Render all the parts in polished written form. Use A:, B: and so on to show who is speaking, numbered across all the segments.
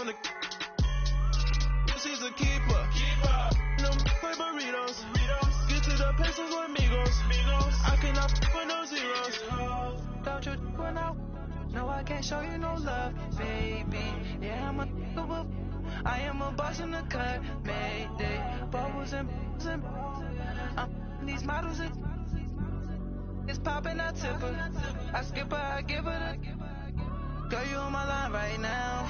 A: on the. She's a keeper. No quick burritos. Get to the pesos with amigos. I cannot with no zeros. Don't you run out? No, I can't show you no love, baby. Yeah, I am a boss in the cut, mayday. Bubbles and these models it's popping, I tip her. I skip her, I give her the. Girl, you on my line right now.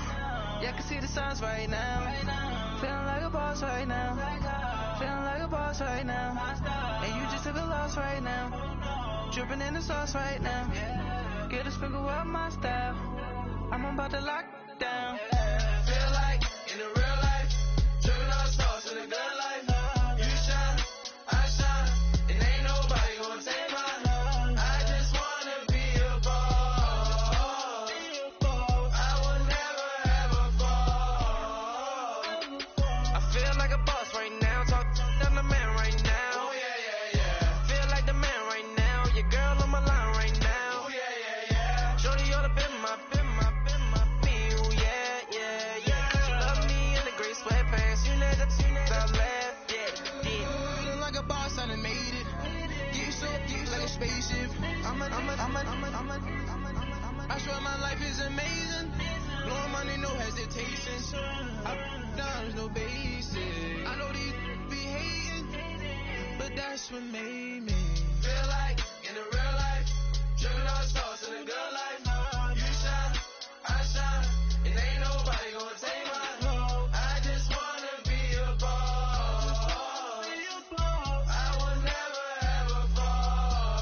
A: Yeah, I can see the signs right now. Feeling like a boss right now. Feeling like a boss right now. And you just took a loss right now. Dripping in the sauce right now. Get a sprinkle up my style. I'm about to lock down. Feel like in the real life, dripping on sauce in the good life. You shine, I shine, and ain't nobody gonna take mine. I just wanna be a boss. I will never ever fall. I feel like a boss right now. Talk to the man right now. Oh yeah. Feel like the man right now. Your girl on my line right now. Oh yeah. Shorty oughta been my. Ooh, yeah. You love me in the gray sweatpants. You know that I left. Yeah. Feeling like a boss, I done made it. Get so deep like a spaceship. I swear my life is amazing. Blowing money, no hesitation. There's no basic. I know these be hating, but that's what made me feel like in the real life, dripping on sauce in the good life. You shine, I shine, and ain't nobody gonna take mine. I just wanna be a boss. I will never ever fall.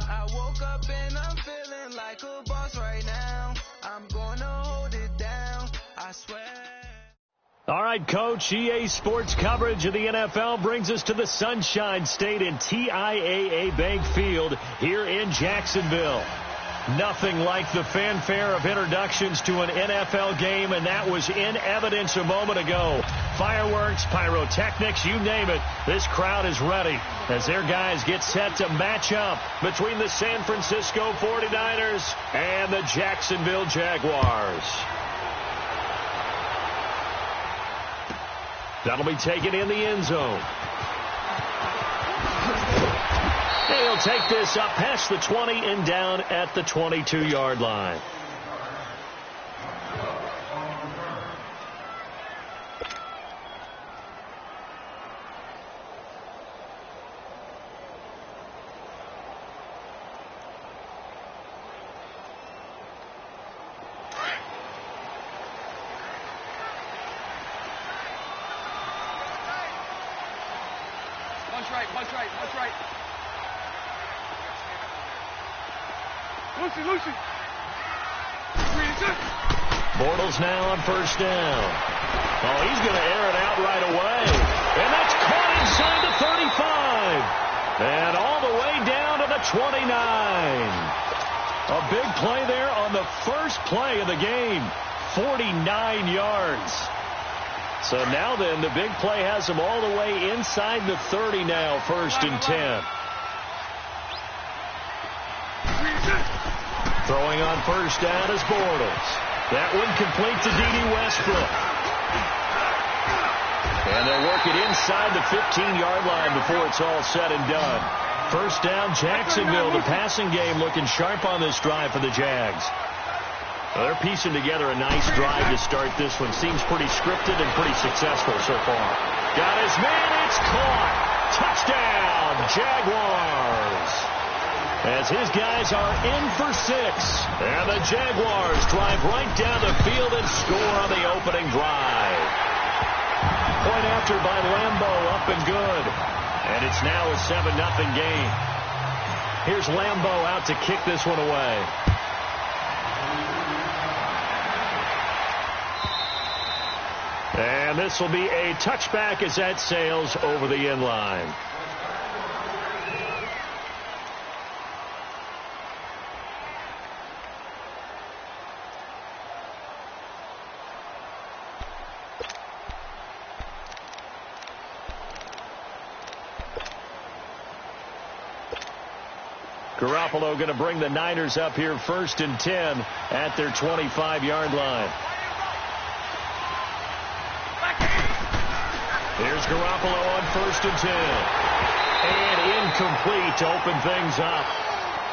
A: I woke up and I'm feeling like a boss right now. I'm gonna hold it down, I swear.
B: All right, Coach, EA Sports coverage of the NFL brings us to the Sunshine State in TIAA Bank Field here in Jacksonville. Nothing like the fanfare of introductions to an NFL game, and that was in evidence a moment ago. Fireworks, pyrotechnics, you name it. This crowd is ready as their guys get set to match up between the San Francisco 49ers and the Jacksonville Jaguars. That'll be taken in the end zone. He'll take this up past the 20 and down at the 22-yard line.
C: Punch right. Lucy.
B: Bortles now on first down. Oh, he's going to air it out right away. And that's caught inside the 35. And all the way down to the 29. A big play there on the first play of the game. 49 yards. So now then, the big play has him all the way inside the 30 now, first and 10. Throwing on first down is Bortles. That one complete to D.D. Westbrook. And they'll work it inside the 15-yard line before it's all said and done. First down, Jacksonville. The passing game looking sharp on this drive for the Jags. Well, they're piecing together a nice drive to start this one. Seems pretty scripted and pretty successful so far. Got his man. It's caught. Touchdown, Jaguars. As his guys are in for 6. And the Jaguars drive right down the field and score on the opening drive. Point after by Lambeau, up and good. And it's now a 7-0 game. Here's Lambeau out to kick this one away. And this will be a touchback as that sails over the end line. Garoppolo going to bring the Niners up here 1st and 10 at their 25-yard line. Here's Garoppolo on 1st and 10. And incomplete to open things up.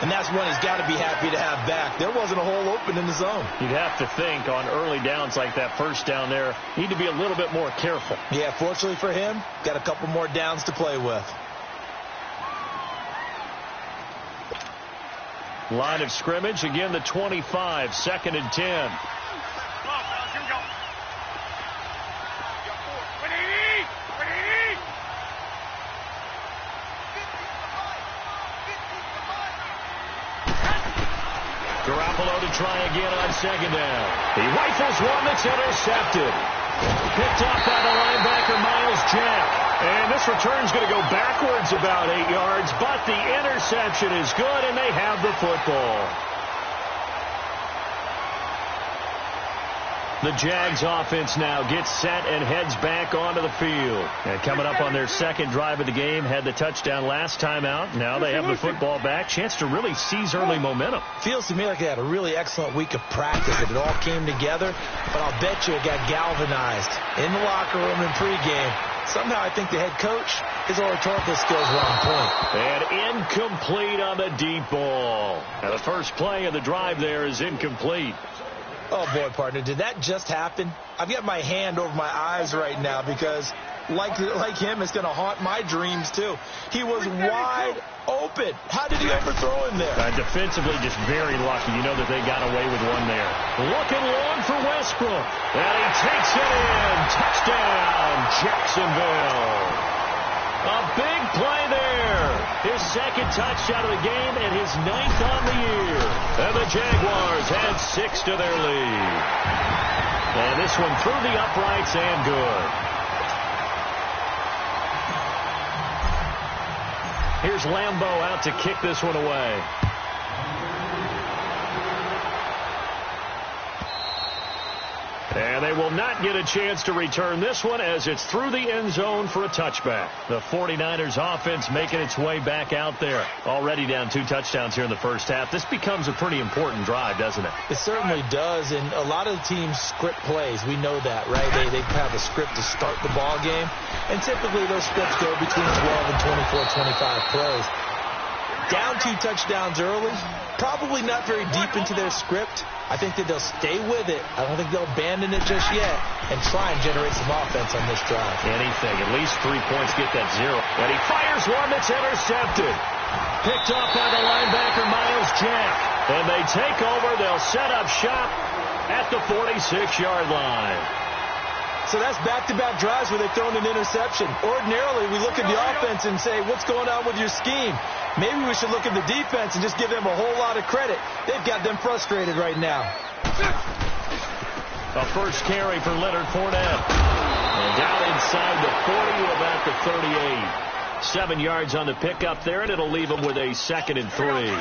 C: And that's one he's got to be happy to have back. There wasn't a hole open in the zone.
B: You'd have to think on early downs like that first down there, need to be a little bit more careful.
C: Yeah, fortunately for him, got a couple more downs to play with.
B: Line of scrimmage, again the 25, 2nd and 10. Garoppolo to try again on 2nd down. He rifles one that's intercepted. Picked off by the linebacker, Miles Jack. And this return's going to go backwards about 8 yards, but the interception is good, and they have the football. The Jags offense now gets set and heads back onto the field. And coming up on their second drive of the game, had the touchdown last time out. Now they have the football back. Chance to really seize early momentum.
C: Feels to me like they had a really excellent week of practice. It all came together, but I'll bet you it got galvanized in the locker room in pregame. Somehow I think the head coach, his oratorical skills were on point.
B: And incomplete on the deep ball. Now the first play of the drive there is incomplete.
C: Oh, boy, partner, did that just happen? I've got my hand over my eyes right now because, like him, it's going to haunt my dreams, too. He was wide open. How did he overthrow him there?
B: Defensively, just very lucky. You know that they got away with one there. Looking long for Westbrook. And he takes it in. Touchdown, Jacksonville. A big play there. His second touchdown of the game and his 9th on the year. And the Jaguars add 6 to their lead. And this one through the uprights and good. Here's Lambeau out to kick this one away. And they will not get a chance to return this one as it's through the end zone for a touchback. The 49ers offense making its way back out there. Already down 2 touchdowns here in the first half. This becomes a pretty important drive, doesn't it?
C: It certainly does, and a lot of the teams script plays. We know that, right? They have a script to start the ball game, and typically those scripts go between 12 and 24, 25 plays. Down 2 touchdowns early, probably not very deep into their script. I think that they'll stay with it. I don't think they'll abandon it just yet and try and generate some offense on this drive.
B: Anything. At least 3 points, get that 0. And he fires one that's intercepted. Picked off by the linebacker, Miles Jack. And they take over. They'll set up shop at the 46-yard line.
C: So that's back-to-back drives where they've thrown an interception. Ordinarily, we look at the offense and say, what's going on with your scheme? Maybe we should look at the defense and just give them a whole lot of credit. They've got them frustrated right now.
B: A first carry for Leonard Fournette. And down inside the 40 to about the 38. 7 yards on the pickup there, and it'll leave them with a 2nd and 3.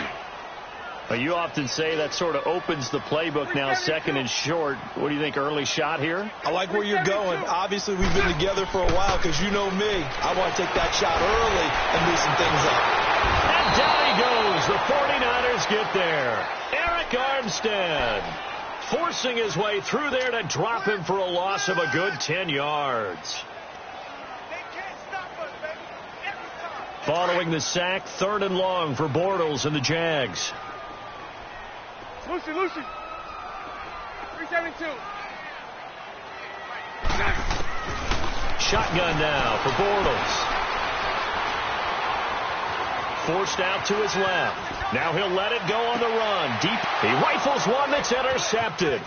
B: You often say that sort of opens the playbook now, 2nd and short. What do you think, early shot here?
C: I like where you're going. Obviously, we've been together for a while because you know me. I want to take that shot early and loosen things up.
B: And down he goes. The 49ers get there. Eric Armstead forcing his way through there to drop him for a loss of a good 10 yards. Following the sack, 3rd and long for Bortles and the Jags.
D: Lucy. 372.
B: Shotgun now for Bortles. Forced out to his left. Now he'll let it go on the run. Deep. He rifles one that's intercepted.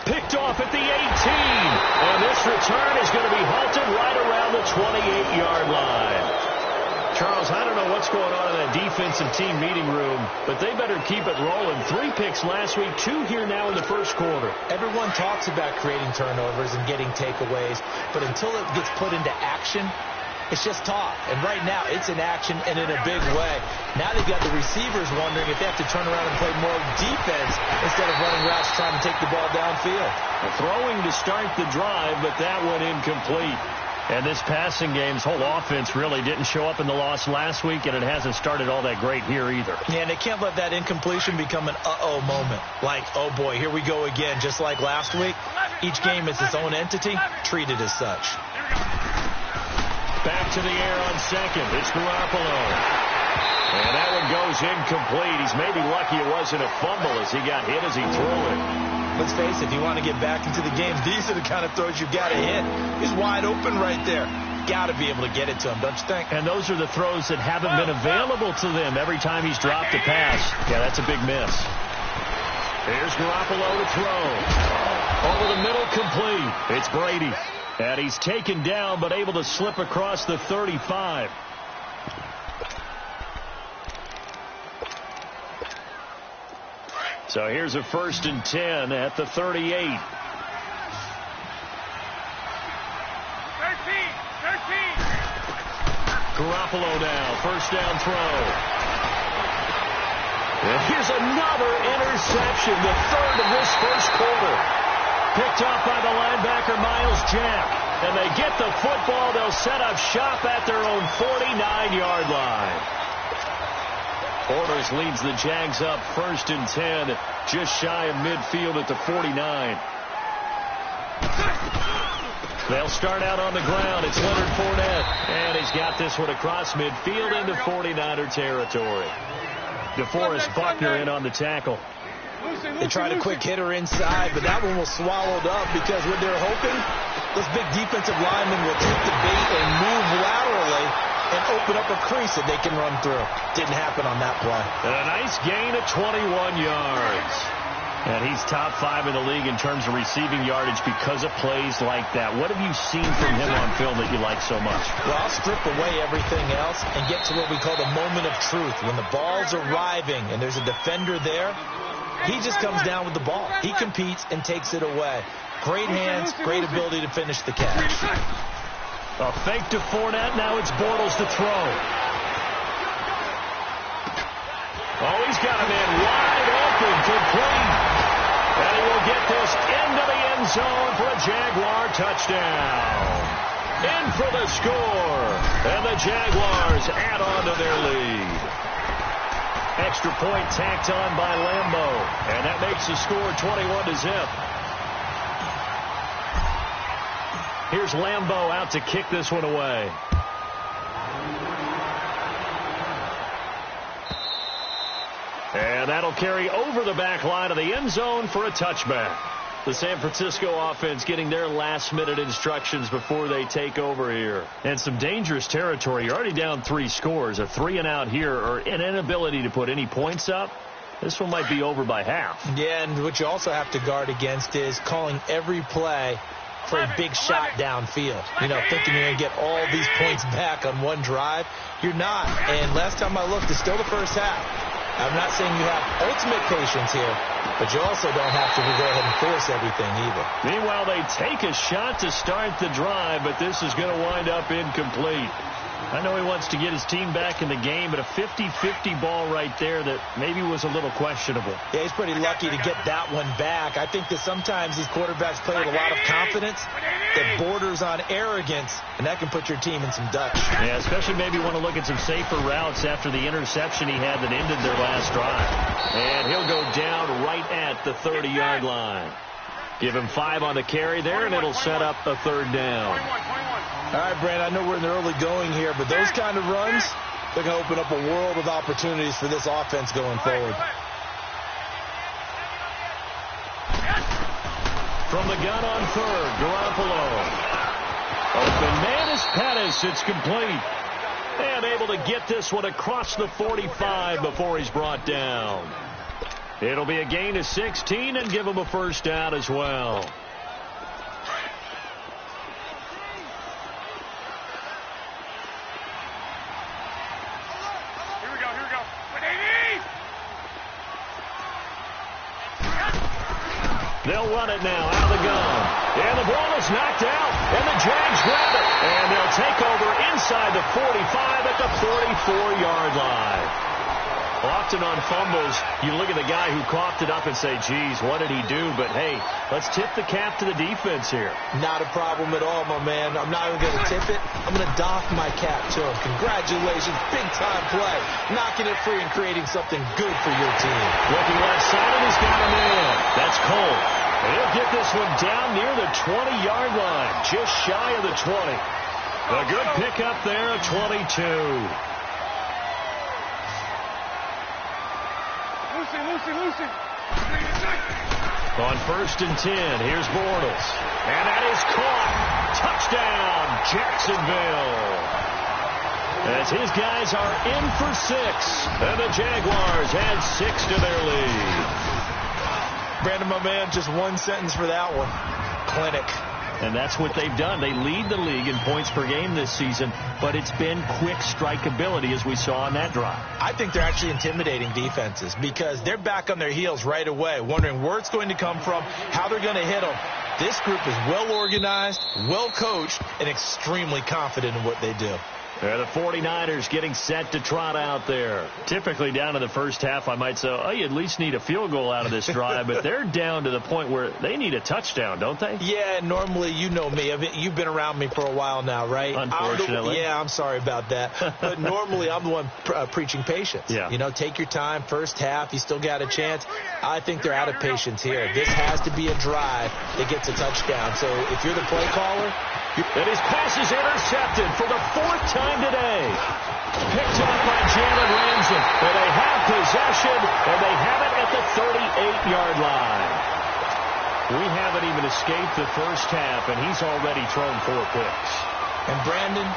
B: Picked off at the 18. And this return is going to be halted right around the 28-yard line. Charles, I don't know what's going on in that defensive team meeting room, but they better keep it rolling. 3 picks last week, 2 here now in the first quarter.
C: Everyone talks about creating turnovers and getting takeaways, but until it gets put into action, it's just talk. And right now, it's in action and in a big way. Now they've got the receivers wondering if they have to turn around and play more defense instead of running routes trying to take the ball downfield.
B: Throwing to start the drive, but that one incomplete. And this passing game's whole offense really didn't show up in the loss last week, and it hasn't started all that great here either.
C: Yeah, and they can't let that incompletion become an uh-oh moment. Like, oh boy, here we go again, just like last week. Each game is its own entity, treated as such.
B: Back to the air on second. It's Garoppolo. And that one goes incomplete. He's maybe lucky it wasn't a fumble as he got hit as he threw it.
C: Let's face it, if you want to get back into the game, these are the kind of throws you got to hit. He's wide open right there. Got to be able to get it to him, don't you think?
B: And those are the throws that haven't been available to them every time he's dropped a pass. Yeah, that's a big miss. Here's Garoppolo to throw. Over the middle, complete. It's Brady. And he's taken down, but able to slip across the 35. So here's a 1st and 10 at the 38.
D: 13.
B: Garoppolo now, 1st down throw. And here's another interception, the 3rd of this 1st quarter. Picked off by the linebacker, Miles Jack. And they get the football. They'll set up shop at their own 49-yard line. Orders leads the Jags up 1st and 10, just shy of midfield at the 49. They'll start out on the ground. It's Leonard Fournette. And he's got this one across midfield into 49er territory. DeForest Buckner in on the tackle.
C: They tried a quick hitter inside, but that one was swallowed up because what they're hoping, those big defensive linemen will take the bait and move laterally and open up a crease that they can run through. Didn't happen on that play.
B: And a nice gain of 21 yards. And he's top 5 in the league in terms of receiving yardage because of plays like that. What have you seen from him on film that you like so much?
C: Well, I'll strip away everything else and get to what we call the moment of truth. When the ball's arriving and there's a defender there, he just comes down with the ball. He competes and takes it away. Great hands, great ability to finish the catch.
B: A fake to Fournette. Now it's Bortles to throw. Oh, he's got a man wide open, complete. And he will get this into the end zone for a Jaguar touchdown. In for the score. And the Jaguars add on to their lead. Extra point tacked on by Lambo. And that makes the score 21-0. Here's Lambo out to kick this one away. And that'll carry over the back line of the end zone for a touchback. The San Francisco offense getting their last-minute instructions before they take over here. And some dangerous territory. You're already down 3 scores. A 3-and-out here or an inability to put any points up. This one might be over by half.
C: Yeah, and what you also have to guard against is calling every play for a big shot downfield. You know, thinking you're going to get all these points back on one drive. You're not. And last time I looked, it's still the first half. I'm not saying you have ultimate patience here, but you also don't have to go ahead and force everything either.
B: Meanwhile, they take a shot to start the drive, but this is going to wind up incomplete. I know he wants to get his team back in the game, but a 50-50 ball right there that maybe was a little questionable.
C: Yeah, he's pretty lucky to get that one back. I think that sometimes these quarterbacks play with a lot of confidence that borders on arrogance, and that can put your team in some Dutch.
B: Yeah, especially maybe want to look at some safer routes after the interception he had that ended their last drive. And he'll go down right at the 30-yard line. Give him 5 on the carry there, and it'll set up a 3rd down.
C: All right, Brand, I know we're in the early going here, but those kind of runs, they're going to open up a world of opportunities for this offense going forward.
B: From the gun on 3rd, Garoppolo. Open man is Pettis. It's complete. And able to get this one across the 45 before he's brought down. It'll be a gain of 16 and give him a 1st down as well. They'll run it now out of the gun. And the ball is knocked out. And the Jags grab it. And they'll take over inside the 45 at the 44-yard line. Often on fumbles, you look at the guy who coughed it up and say, geez, what did he do? But, hey, let's tip the cap to the defense here.
C: Not a problem at all, my man. I'm not even going to tip it. I'm going to doff my cap to him. Congratulations. Big-time play. Knocking it free and creating something good for your team.
B: Looking left side, and he's got a man. That's Cole. And he'll get this one down near the 20-yard line, just shy of the 20. A good pickup there, a 22.
D: Lucy.
B: On 1st and 10, here's Bortles. And that is caught. Touchdown, Jacksonville. As his guys are in for 6. And the Jaguars add 6 to their lead.
C: Brandon, my man, just one sentence for that one. Clinic.
B: And that's what they've done. They lead the league in points per game this season, but it's been quick strikeability as we saw on that drive.
C: I think they're actually intimidating defenses because they're back on their heels right away, wondering where it's going to come from, how they're going to hit them. This group is well organized, well coached, and extremely confident in what they do.
B: The 49ers getting set to trot out there. Typically down in the first half, I might say, oh, you at least need a field goal out of this drive, but they're down to the point where they need a touchdown, don't they?
C: Yeah, normally, you know me. You've been around me for a while now, right?
B: Unfortunately.
C: I'm sorry about that. But normally, I'm the one preaching patience.
B: Yeah.
C: You know, take your time. First half, you still got a chance. I think they're out of patience here. This has to be a drive that gets a touchdown. So if you're the play caller,
B: and his pass is intercepted for the 4th time today. Picked up by Jalen Ramsey. And they have possession, and they have it at the 38-yard line. We haven't even escaped the first half, and he's already thrown 4 picks.
C: And Brandon,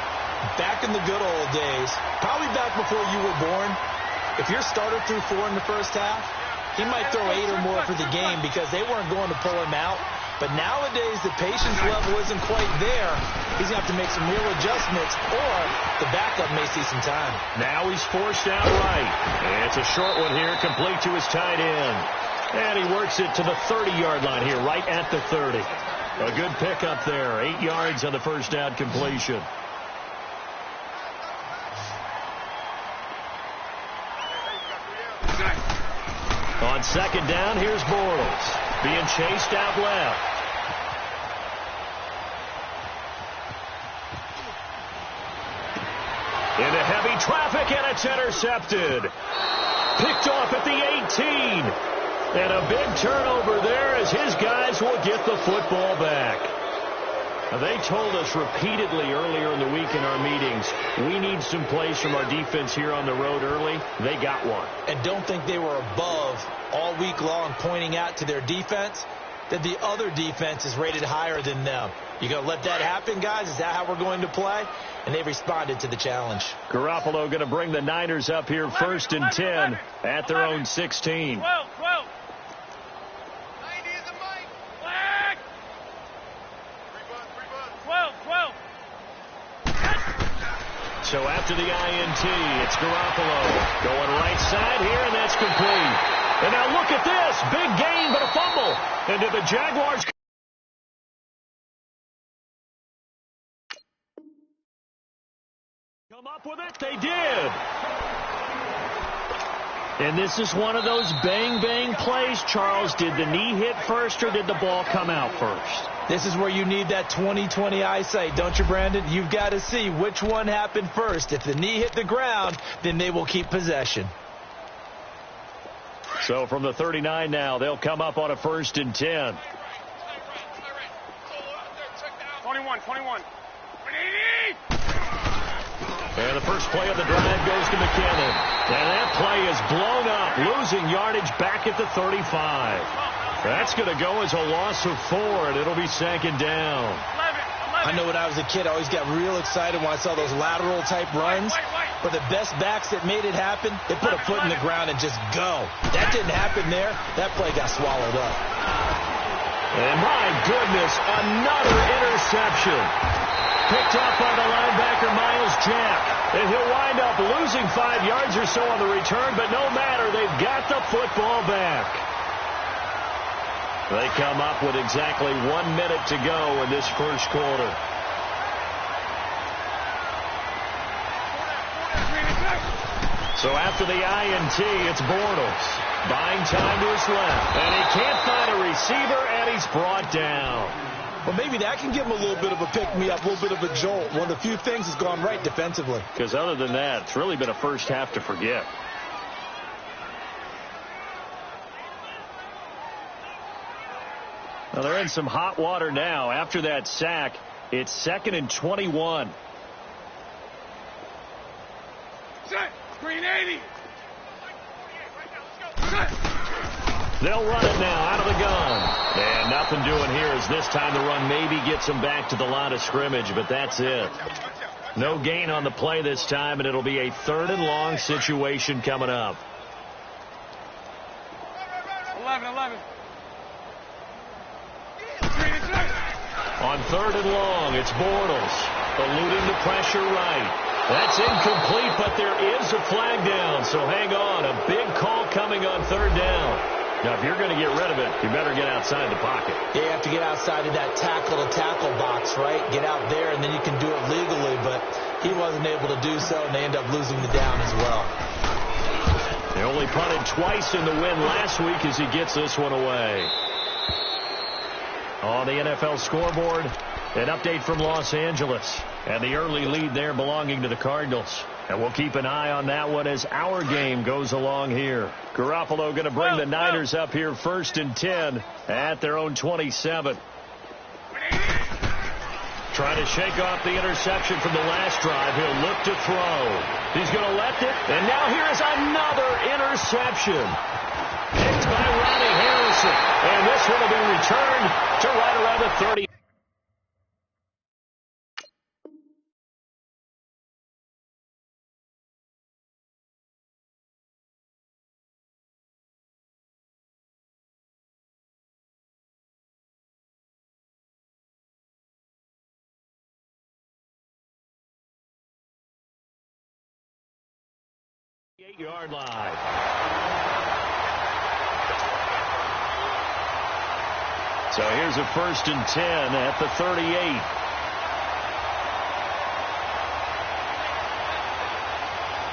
C: back in the good old days, probably back before you were born, if your starter threw 4 in the first half, he might throw 8 or more for the game because they weren't going to pull him out. But nowadays, the patience level isn't quite there. He's going to have to make some real adjustments, or the backup may see some time.
B: Now he's forced out right. And it's a short one here, complete to his tight end. And he works it to the 30-yard line here, right at the 30. A good pickup there, 8 yards on the first down completion. On 2nd down, here's Bortles. Being chased out left. Into heavy traffic, and it's intercepted. Picked off at the 18. And a big turnover there as his guys will get the football back. Now, they told us repeatedly earlier in the week in our meetings, we need some plays from our defense here on the road early. They got one.
C: And don't think they were above all week long pointing out to their defense that the other defense is rated higher than them. You going to let that happen, guys? Is that how we're going to play? And they responded to the challenge.
B: Garoppolo going to bring the Niners up here 1st and 10 at their own 16.
D: 12.
B: So after the INT, it's Garoppolo going right side here, and that's complete. And now look at this. Big gain, but a fumble. And did the Jaguars come up with it? They did. And this is one of those bang-bang plays, Charles. Did the knee hit first, or did the ball come out first?
C: This is where you need that 20/20 eyesight, don't you, Brandon? You've got to see which one happened first. If the knee hit the ground, then they will keep possession.
B: So from the 39 now, they'll come up on a 1st and 10.
D: 21.
B: And the first play of the drive goes to McKinnon. And that play is blown up, losing yardage back at the 35. That's going to go as a loss of 4, and it'll be 2nd down.
C: I know when I was a kid, I always got real excited when I saw those lateral-type runs. But the best backs that made it happen, they put a foot in the ground and just go. That didn't happen there. That play got swallowed up.
B: And my goodness, another interception. Picked up by the linebacker, Miles Jack. And he'll wind up losing 5 yards or so on the return, but no matter, they've got the football back. They come up with exactly 1 minute to go in this first quarter. So after the INT, it's Bortles. Buying time to his left. And he can't find a receiver, and he's brought down.
C: Well, maybe that can give him a little bit of a pick-me-up, a little bit of a jolt. One of the few things has gone right defensively.
B: Because other than that, it's really been a first half to forget. Well, they're in some hot water now. After that sack, it's 2nd and 21.
D: Set. Green 80.
B: They'll run it now out of the gun. And nothing doing here as this time the run maybe gets them back to the line of scrimmage, but that's it. No gain on the play this time, and it'll be a 3rd and long situation coming up.
D: 11.
B: On 3rd and long, it's Bortles eluding the pressure right. That's incomplete, but there is a flag down, so hang on. A big call coming on 3rd down. Now, if you're going to get rid of it, you better get outside the pocket.
C: Yeah, you have to get outside of that tackle-to-tackle box, right? Get out there, and then you can do it legally, but he wasn't able to do so, and they end up losing the down as well.
B: They only punted twice in the win last week as he gets this one away. On the NFL scoreboard, an update from Los Angeles. And the early lead there belonging to the Cardinals. And we'll keep an eye on that one as our game goes along here. Garoppolo going to bring the Niners up here 1st and 10 at their own 27. Trying to shake off the interception from the last drive. He'll look to throw. He's going to left it. And now here's another interception. Picked by Ronnie Harrison. And this one will be returned to right around the 30. Yard line. So here's a 1st and 10 at the 38.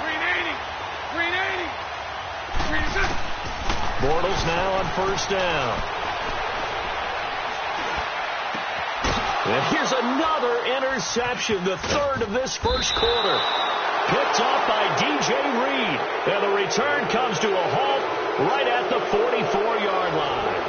D: Green 80.
B: Bortles now on 1st down. And here's another interception, the 3rd of this 1st quarter. Picked off by DJ Reed. And the return comes to a halt right at the 44-yard line.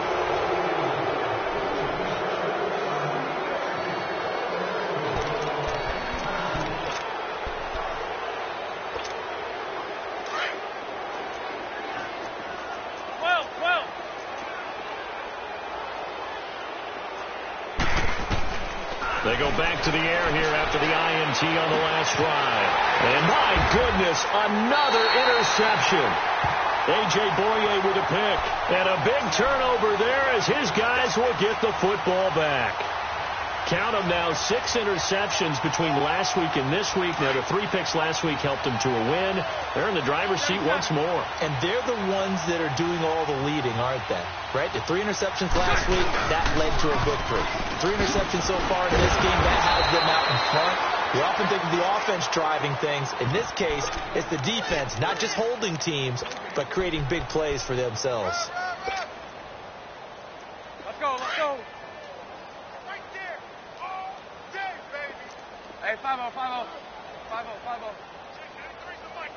B: They go back to the air here after the INT on the last drive. And my goodness, another interception. A.J. Boye with a pick. And a big turnover there as his guys will get the football back. Count them now, 6 interceptions between last week and this week. Now, the 3 picks last week helped them to a win. They're in the driver's seat once more.
C: And they're the ones that are doing all the leading, aren't they? Right? The 3 interceptions last week, that led to a victory. 3 interceptions so far in this game, that has them out in front. We often think of the offense driving things. In this case, it's the defense, not just holding teams, but creating big plays for themselves.
D: Let's go. Right there. All day, baby. Hey, 5-0. 5-0. 93's the mic.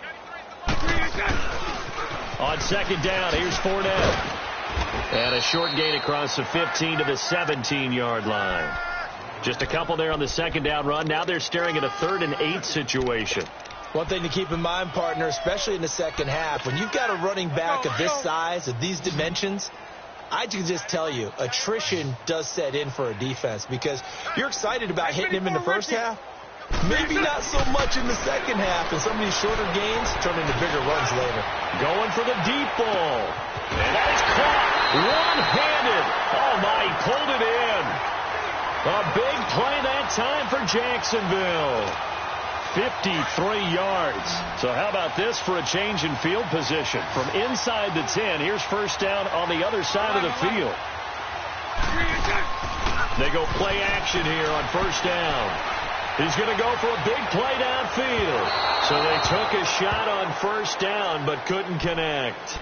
B: On 2nd down, here's Fournette. And a short gain across the 15 to the 17-yard line. Just a couple there on the 2nd down run. Now they're staring at a 3rd and 8 situation.
C: One thing to keep in mind, partner, especially in the second half, when you've got a running back of this size, of these dimensions, I can just tell you, attrition does set in for a defense because you're excited about hitting him in the first half. Maybe not so much in the second half, and some of these shorter gains turn into bigger runs later.
B: Going for the deep ball. And that's caught one-handed. Oh, my, he pulled it in. A big play that time for Jacksonville. 53 yards. So how about this for a change in field position? From inside the 10, here's 1st down on the other side of the field. They go play action here on 1st down. He's going to go for a big play downfield. So they took a shot on first down, but couldn't connect.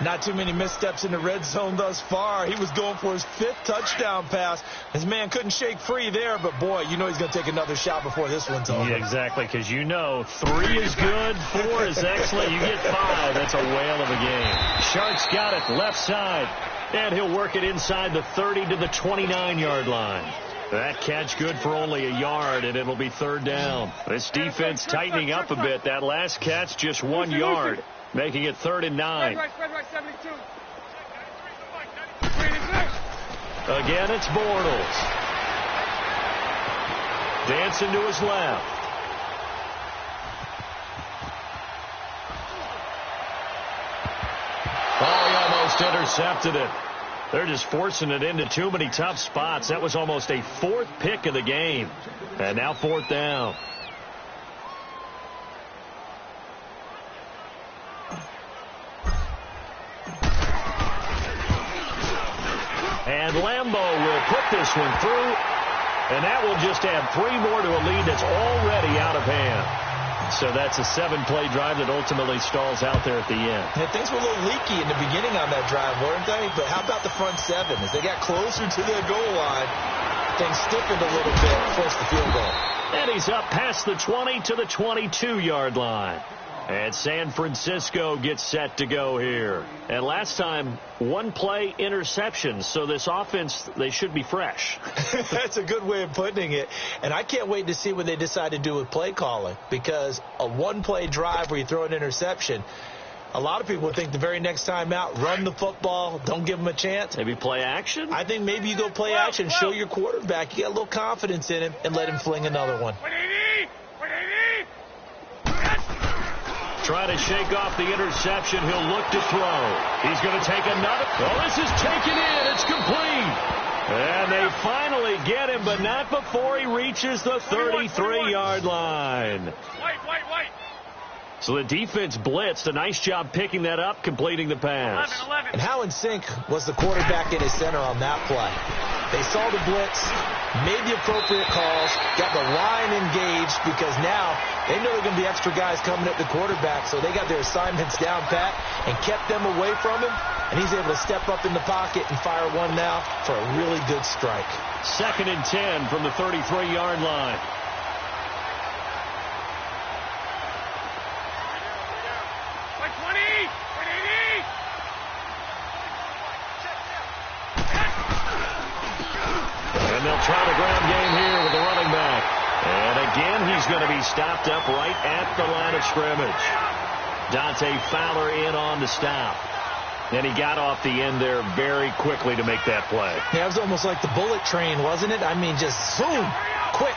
C: Not too many missteps in the red zone thus far. He was going for his 5th touchdown pass. His man couldn't shake free there, but boy, you know he's going to take another shot before this one's over.
B: Yeah, exactly, because you know 3 is good, 4 is excellent. You get 5, that's a whale of a game. Sharks got it left side, and he'll work it inside the 30 to the 29-yard line. That catch good for only a yard, and it'll be 3rd down. This defense tightening up a bit. That last catch just 1 yard, making it 3rd and 9.
D: Right, 72.
B: Again, it's Bortles. Dancing to his left. Oh, he almost intercepted it. They're just forcing it into too many tough spots. That was almost a 4th pick of the game. And now 4th down. And Lambeau will put this one through. And that will just add 3 more to a lead that's already out of hand. So that's a 7-play drive that ultimately stalls out there at the end.
C: Yeah, things were a little leaky in the beginning on that drive, weren't they? But how about the front 7? As they got closer to the goal line, things stiffened a little bit, forced the field goal.
B: And he's up past the 20 to the 22-yard line. And San Francisco gets set to go here. And last time, 1-play interceptions. So this offense, they should be fresh.
C: That's a good way of putting it. And I can't wait to see what they decide to do with play calling. Because a 1-play drive where you throw an interception, a lot of people would think the very next time out, run the football, don't give them a chance.
B: Maybe play action?
C: I think maybe you go play action, show your quarterback you got a little confidence in him, and let him fling another one.
B: Trying to shake off the interception. He'll look to throw. He's going to take another. Well, this is taken in. It's complete. And they finally get him, but not before he reaches the 33-yard line.
D: White.
C: So the defense blitzed. A nice job picking that up, completing the pass.
D: 11.
C: And how in sync was the quarterback and his center on that play? They saw the blitz, made the appropriate calls, got the line engaged because now they know there are going to be extra guys coming at the quarterback, so they got their assignments down pat and kept them away from him, and he's able to step up in the pocket and fire one now for a really good strike.
B: 2nd and 10 from the 33-yard line. They'll try the ground game here with the running back. And again, he's going to be stopped up right at the line of scrimmage. Dante Fowler in on the stop. And he got off the end there very quickly to make that play.
C: Yeah, it was almost like the bullet train, wasn't it? I mean, just zoom, quick.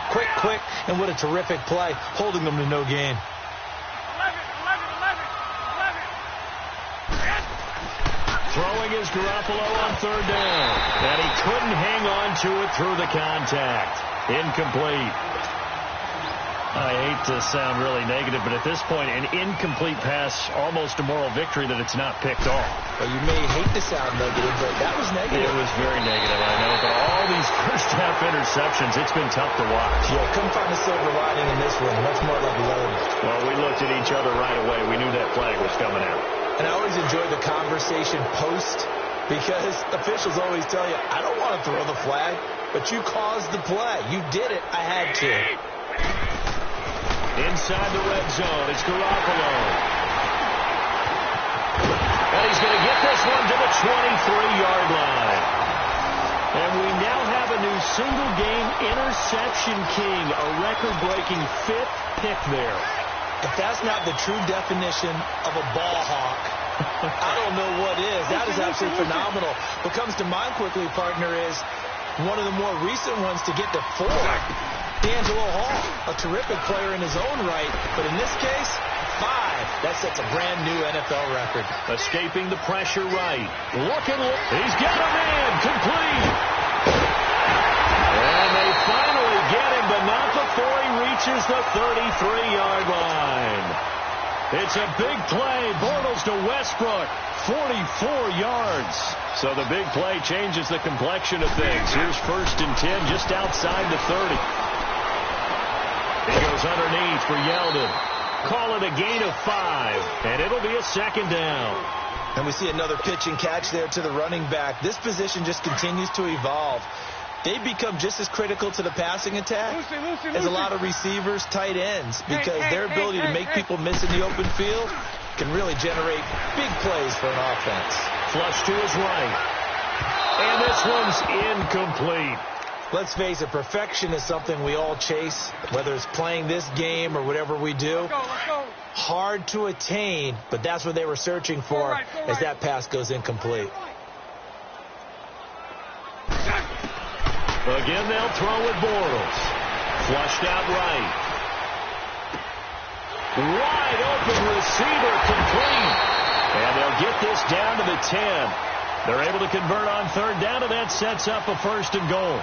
C: And what a terrific play, holding them to no gain.
D: 11.
B: Throwing is Garoppolo on 3rd down. And he couldn't hang on to it through the contact. Incomplete. I hate to sound really negative, but at this point, an incomplete pass, almost a moral victory that it's not picked off.
C: Well, you may hate to sound negative, but that was negative.
B: It was very negative, I know. But all these first-half interceptions, it's been tough to watch.
C: Yeah, couldn't find a silver lining in this one. Much more like learn.
B: Well, we looked at each other right away. We knew that flag was coming out.
C: And I always enjoy the conversation post because officials always tell you, I don't want to throw the flag, but you caused the play. You did it. I had to.
B: Inside the red zone, it's Garoppolo. And he's going to get this one to the 23-yard line. And we now have a new single-game interception king, a record-breaking 5th pick there.
C: If that's not the true definition of a ball hawk, I don't know what is. That is absolutely phenomenal. What comes to mind quickly, partner, is one of the more recent ones to get to 4. D'Angelo Hall, a terrific player in his own right, but in this case, 5. That sets a brand new NFL record.
B: Escaping the pressure right. He's got him in. Complete. And they finally get him, but not before he reaches the 33-yard line. It's a big play. Bortles to Westbrook. 44 yards. So the big play changes the complexion of things. Here's 1st and 10 just outside the 30. Goes underneath for Yeldon. Call it a gain of 5, and it'll be a second down.
C: And we see another pitch and catch there to the running back. This position just continues to evolve. They become just as critical to the passing attack as a lot of receivers, tight ends, because their ability to make people miss in the open field can really generate big plays for an offense.
B: Flush to his right. And this one's incomplete.
C: Let's face it, perfection is something we all chase, whether it's playing this game or whatever we do.
D: Let's go.
C: Hard to attain, but that's what they were searching for as that pass goes incomplete.
B: Again, they'll throw with Bortles. Flushed out right. Wide open receiver complete. And they'll get this down to the 10. They're able to convert on third down, and that sets up a 1st and goal.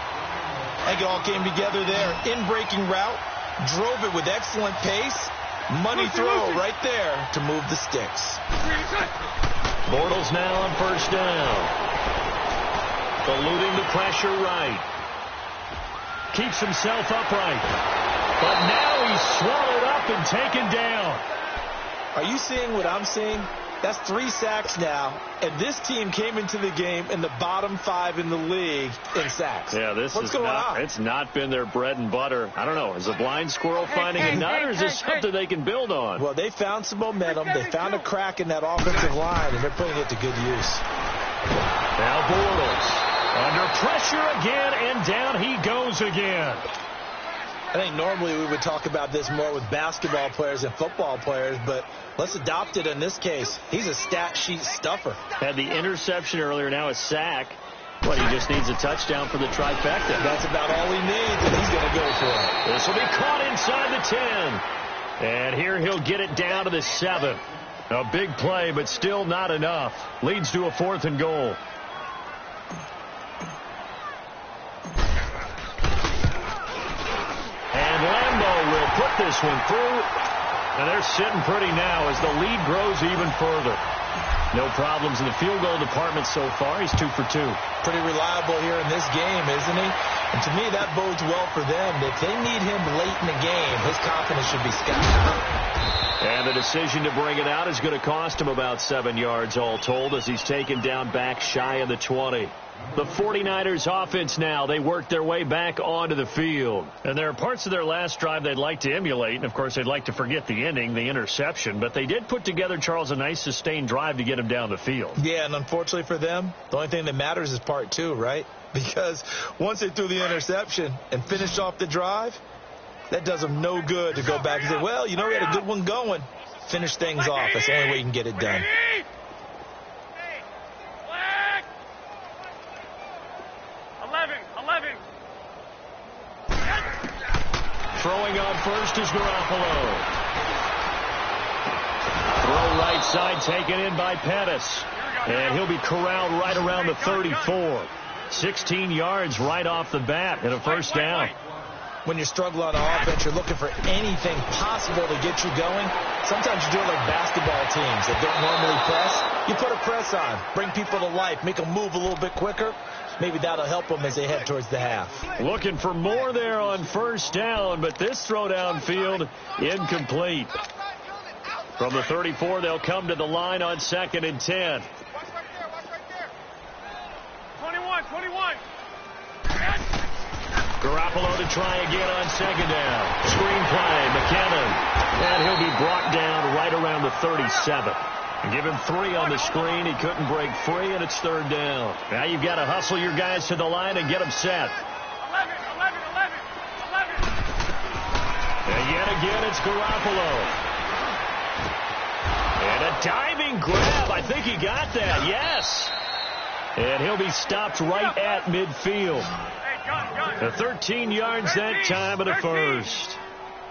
C: I think it all came together there. In-breaking route, drove it with excellent pace. Money throw right there to move the sticks.
B: Bortles now on 1st down. Eluding the pressure right. Keeps himself upright. But now he's swallowed up and taken down.
C: Are you seeing what I'm seeing? That's 3 sacks now, and this team came into the game in the bottom 5 in the league in sacks.
B: Yeah,
C: What's going on?
B: It's not been their bread and butter. I don't know. Is a blind squirrel finding a nut, or is this something they can build on?
C: Well, they found some momentum. They found a crack in that offensive line, and they're putting it to good use.
B: Now Bortles under pressure again, and down he goes again.
C: I think normally we would talk about this more with basketball players and football players, but let's adopt it in this case. He's a stat sheet stuffer.
B: Had the interception earlier, now a sack. But he just needs a touchdown for the trifecta.
C: That's about all he needs, and he's going to go for it.
B: This will be caught inside the 10. And here he'll get it down to the 7. A big play, but still not enough. Leads to a 4th and goal. And Lambeau will put this one through. And they're sitting pretty now as the lead grows even further. No problems in the field goal department so far. He's 2 for 2.
C: Pretty reliable here in this game, isn't he? And to me, that bodes well for them. If they need him late in the game, his confidence should be sky high.
B: And the decision to bring it out is going to cost him about 7 yards all told as he's taken down back shy of the 20. The 49ers offense now, they work their way back onto the field. And there are parts of their last drive they'd like to emulate. And, of course, they'd like to forget the ending, the interception. But they did put together, Charles, a nice sustained drive to get him down the field.
C: Yeah, and unfortunately for them, the only thing that matters is part 2, right? Because once they threw the interception and finished off the drive, that does them no good to go back and say, well, you know, we had a good one going. Finish things off. That's the only way you can get it done.
B: Throwing on first is Garoppolo. Throw right side taken in by Pettis. And he'll be corralled right around the 34. 16 yards right off the bat and a 1st down.
C: When you struggle on offense, you're looking for anything possible to get you going. Sometimes you do it like basketball teams that don't normally press. You put a press on, bring people to life, make them move a little bit quicker. Maybe that'll help them as they head towards the half.
B: Looking for more there on 1st down, but this throw downfield incomplete. From the 34, they'll come to the line on 2nd and 10.
D: 21.
B: Garoppolo to try again on 2nd down. Screen play, McKinnon. And he'll be brought down right around the 37. Give him 3 on the screen. He couldn't break free, and it's 3rd down. Now you've got to hustle your guys to the line and get them set.
D: 11.
B: And yet again, it's Garoppolo. And a diving grab. I think he got that. Yes. And he'll be stopped right at midfield. 13 yards that time at a 1st.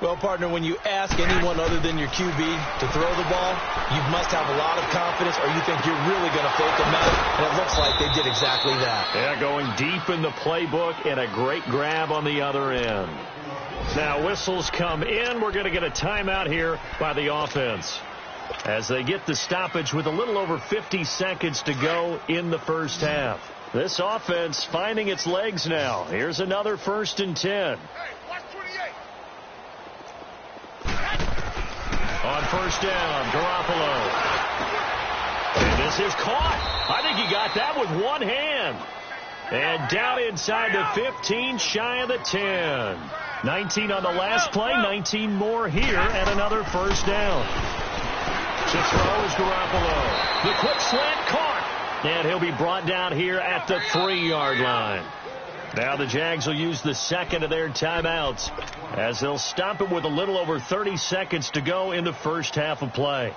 C: Well, partner, when you ask anyone other than your QB to throw the ball, you must have a lot of confidence or you think you're really going to fake them out, and it looks like they did exactly that.
B: Yeah, going deep in the playbook and a great grab on the other end. Now whistles come in. We're going to get a timeout here by the offense as they get the stoppage with a little over 50 seconds to go in the 1st half. This offense finding its legs now. Here's another 1st and 10. On first down, Garoppolo. And this is caught. I think he got that with one hand. And down inside the 15, shy of the 10. 19 on the last play, 19 more here, and another first down. To throw is Garoppolo. The quick slant caught. And he'll be brought down here at the 3-yard line. Now the Jags will use the second of their timeouts as they'll stop it with a little over 30 seconds to go in the first half of play.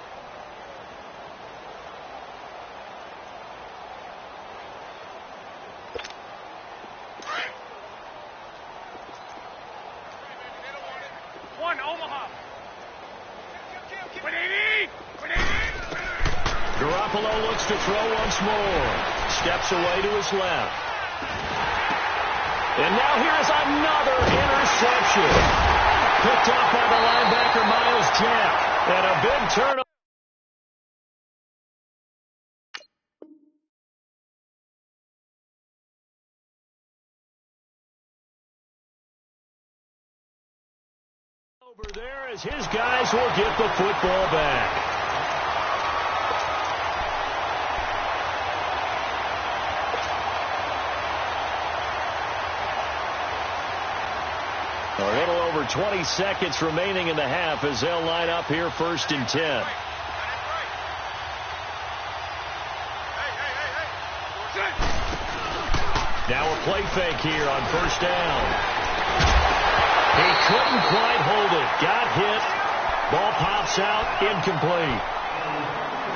B: Garoppolo looks to throw once more. Steps away to his left. And now here's another interception. Picked off by the linebacker, Miles Jack. And a big turnover. Over there as his guys will get the football back. A little over 20 seconds remaining in the half as they'll line up here first and 10. Now a play fake here on first down. He couldn't quite hold it. Got hit. Ball pops out. Incomplete.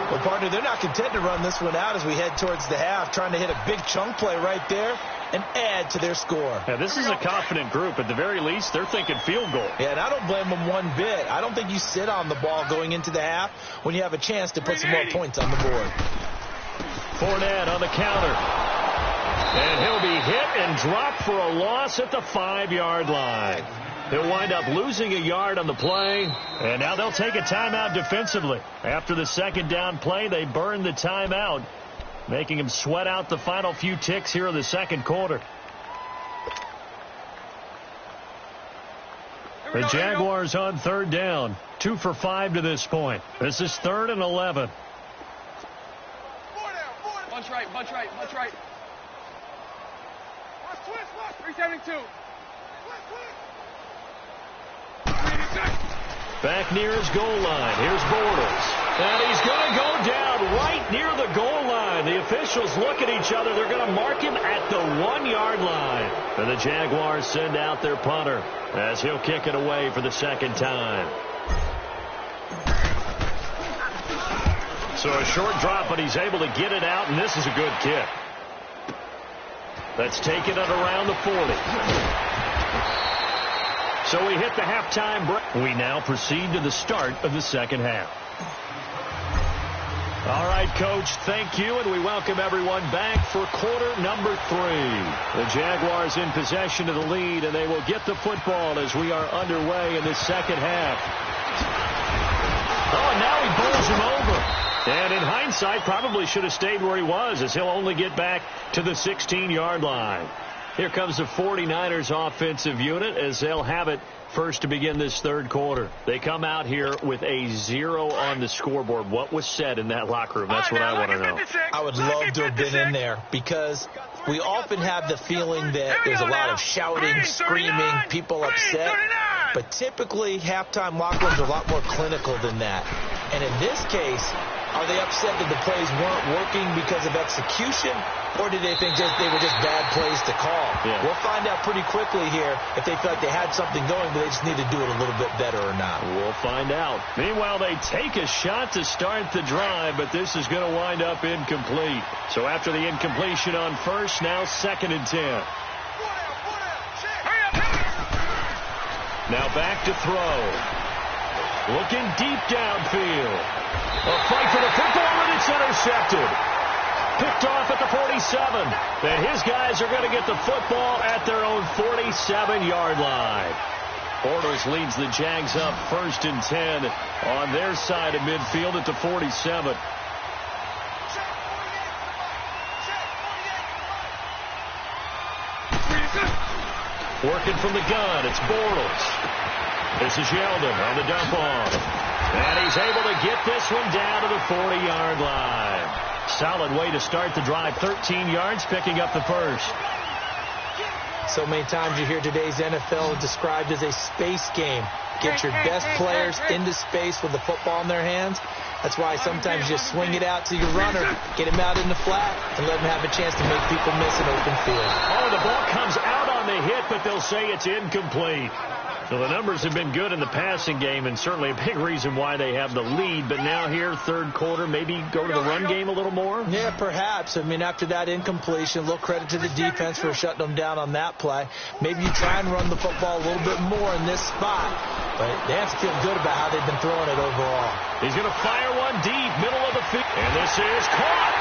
C: Well, partner, they're not content to run this one out as we head towards the half, trying to hit a big chunk play right there and add to their score.
B: Now, this is a confident group. At the very least, they're thinking field goal.
C: Yeah, and I don't blame them one bit. I don't think you sit on the ball going into the half when you have a chance to put some more points on the board.
B: Fournette on the counter. And he'll be hit and dropped for a loss at the 5-yard line. He'll wind up losing a yard on the play, and now they'll take a timeout defensively. After the second down play, they burn the timeout, making him sweat out the final few ticks here in the second quarter. The Jaguars on third down, 2 for 5 to this point. This is 3rd and 11.
D: Bunch right, bunch right, bunch right. 372.
B: Back near his goal line. Here's Bortles. And he's going to go down right near the goal line. The officials look at each other. They're going to mark him at the 1-yard line. And the Jaguars send out their punter as he'll kick it away for the second time. So a short drop, but he's able to get it out, and this is a good kick. That's taken it around the 40. So we hit the halftime break. We now proceed to the start of the second half. All right, Coach, thank you, and we welcome everyone back for quarter number 3. The Jaguars in possession of the lead, and they will get the football as we are underway in the second half. Oh, and now he bowls him over. And in hindsight, probably should have stayed where he was, as he'll only get back to the 16-yard line. Here comes the 49ers offensive unit as they'll have it first to begin this third quarter. They come out here with a 0 on the scoreboard. What was said in that locker room? That's what I want to know.
C: I would love to have been in there because we often have the feeling that there's a lot of shouting, screaming, people upset. But typically, halftime locker rooms are a lot more clinical than that. And in this case, are they upset that the plays weren't working because of execution, or did they think they were just bad plays to call?
B: Yeah.
C: We'll find out pretty quickly here if they feel like they had something going, but they just need to do it a little bit better or not.
B: We'll find out. Meanwhile, they take a shot to start the drive, but this is going to wind up incomplete. So after the incompletion on first, now 2nd and 10. Now back to throw. Looking deep downfield. A fight for the football, and it's intercepted. Picked off at the 47. And his guys are going to get the football at their own 47-yard line. Bortles leads the Jags up 1st and 10 on their side of midfield at the 47. Working from the gun, it's Bortles. This is Yeldon on the dump off. And he's able to get this one down to the 40-yard line. Solid way to start the drive. 13 yards, picking up the first.
C: So many times you hear today's NFL described as a space game. Get your best players into space with the football in their hands. That's why sometimes you just swing it out to your runner, get him out in the flat, and let him have a chance to make people miss an open field.
B: Oh, the ball comes out on the hit, but they'll say it's incomplete. So the numbers have been good in the passing game, and certainly a big reason why they have the lead. But now here, third quarter, maybe go to the run game a little more?
C: Yeah, perhaps. I mean, after that incompletion, a little credit to the defense for shutting them down on that play. Maybe you try and run the football a little bit more in this spot. But they have to feel good about how they've been throwing it overall.
B: He's going to fire one deep, middle of the field. And this is caught.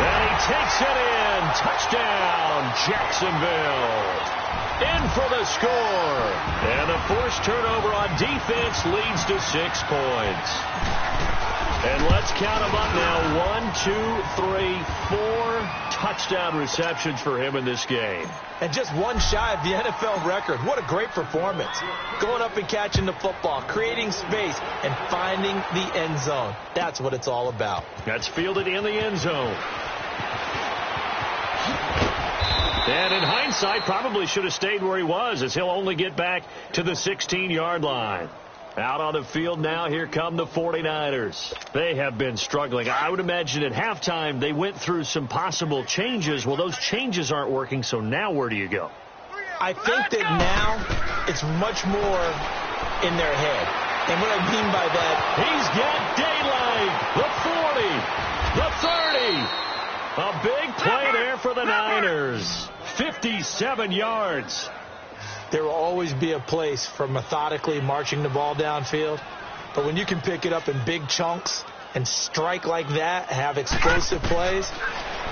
B: And he takes it in. Touchdown, Jacksonville. In for the score. And a forced turnover on defense leads to 6 points. And let's count them up now. 1, 2, 3, 4 touchdown receptions for him in this game.
C: And just one shy of the NFL record. What a great performance. Going up and catching the football, creating space, and finding the end zone. That's what it's all about.
B: That's fielded in the end zone. And in hindsight, probably should have stayed where he was, as he'll only get back to the 16-yard line. Out on the field now, here come the 49ers. They have been struggling. I would imagine at halftime they went through some possible changes. Well, those changes aren't working, so now where do you go?
C: I think that now it's much more in their head. And what I mean by that,
B: he's got daylight. The 40, the 30. A big play there for the Niners. 57 yards.
C: There will always be a place for methodically marching the ball downfield. But when you can pick it up in big chunks and strike like that, have explosive plays,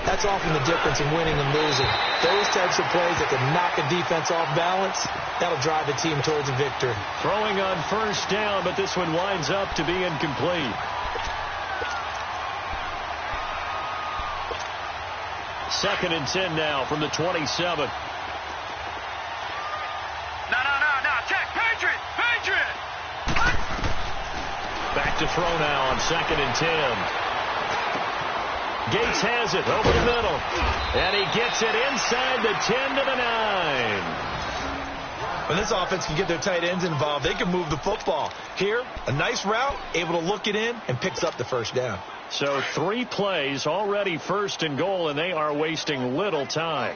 C: that's often the difference in winning and losing. Those types of plays that can knock a defense off balance, that'll drive a team towards a victory.
B: Throwing on first down, but this one winds up to be incomplete. Second and 10 now from the 27.
D: No. Check. Patriot.
B: Back to throw now on second and 10. Gates has it over the middle. And he gets it inside the 10 to the 9.
C: When this offense can get their tight ends involved, they can move the football. Here, a nice route, able to look it in, and picks up the first down.
B: So 3 plays, already first and goal, and they are wasting little time.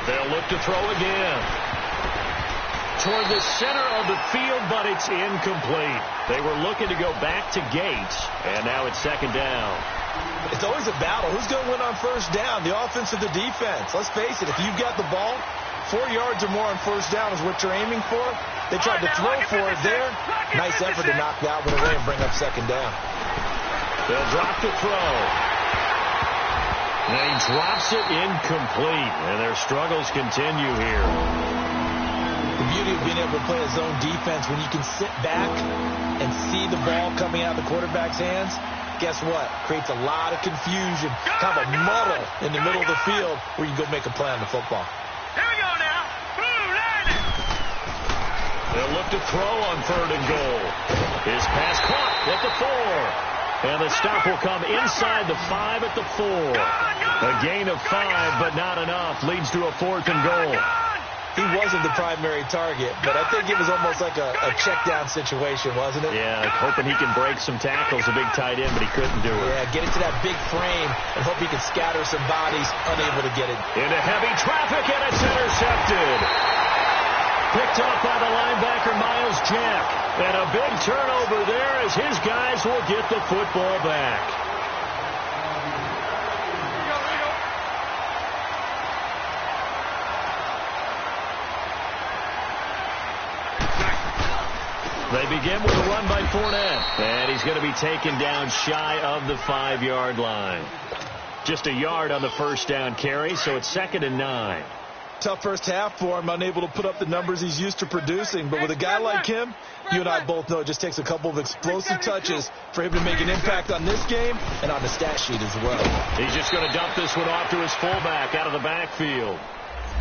B: They'll look to throw again. Toward the center of the field, but it's incomplete. They were looking to go back to Gates, and now it's second down.
C: It's always a battle. Who's going to win on first down, the offense or the defense? Let's face it, if you've got the ball, 4 yards or more on first down is what you're aiming for. They tried to throw for it there. Nice effort to knock that one away and bring up second down.
B: They'll drop the throw. And he drops it incomplete, and their struggles continue here.
C: The beauty of being able to play a zone defense when you can sit back and see the ball coming out of the quarterback's hands, guess what? Creates a lot of confusion, kind of a muddle in the middle of the field where you go make a play on the football.
D: Here we go now.
B: They'll look to throw on third and goal. His pass caught at the 4. And the stop will come inside the 5 at the 4. A gain of 5, but not enough. Leads to a 4th and goal.
C: He wasn't the primary target, but I think it was almost like a check down situation, wasn't it?
B: Yeah, hoping he can break some tackles, a big tight end, but he couldn't do it.
C: Yeah, get into that big frame and hope he can scatter some bodies, unable to get it.
B: Into heavy traffic, and it's intercepted. Picked up by the linebacker, Miles Jack. And a big turnover there as his guys will get the football back. They begin with a run by Fournette. And he's going to be taken down shy of the 5-yard line. Just a yard on the first down carry, so it's second and 9.
C: Tough first half for him, unable to put up the numbers he's used to producing. But with a guy like him, you and I both know it just takes a couple of explosive touches for him to make an impact on this game and on the stat sheet as well.
B: He's just going to dump this one off to his fullback out of the backfield.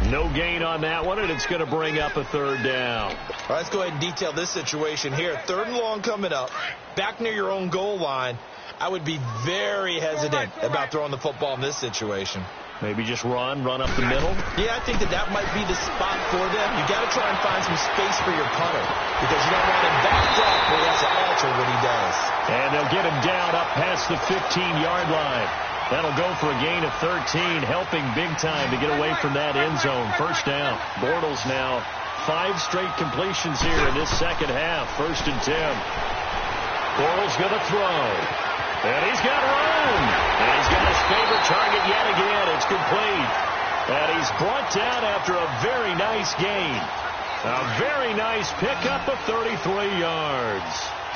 B: No gain on that one, and it's going to bring up a third down.
C: All right, let's go ahead and detail this situation here. 3rd and long coming up, back near your own goal line. I would be very hesitant about throwing the football in this situation.
B: Maybe just run up the middle?
C: Yeah, I think that might be the spot for them. You got to try and find some space for your punter because you don't want him backed up where he has to alter what he does.
B: And they'll get him down up past the 15-yard line. That'll go for a gain of 13, helping big time to get away from that end zone. First down. Bortles now 5 straight completions here in this second half. 1st and 10. Bortles going to throw. And he's got room. And he's got his favorite target yet again. It's complete. And he's brought down after a very nice gain. A very nice pickup of 33 yards.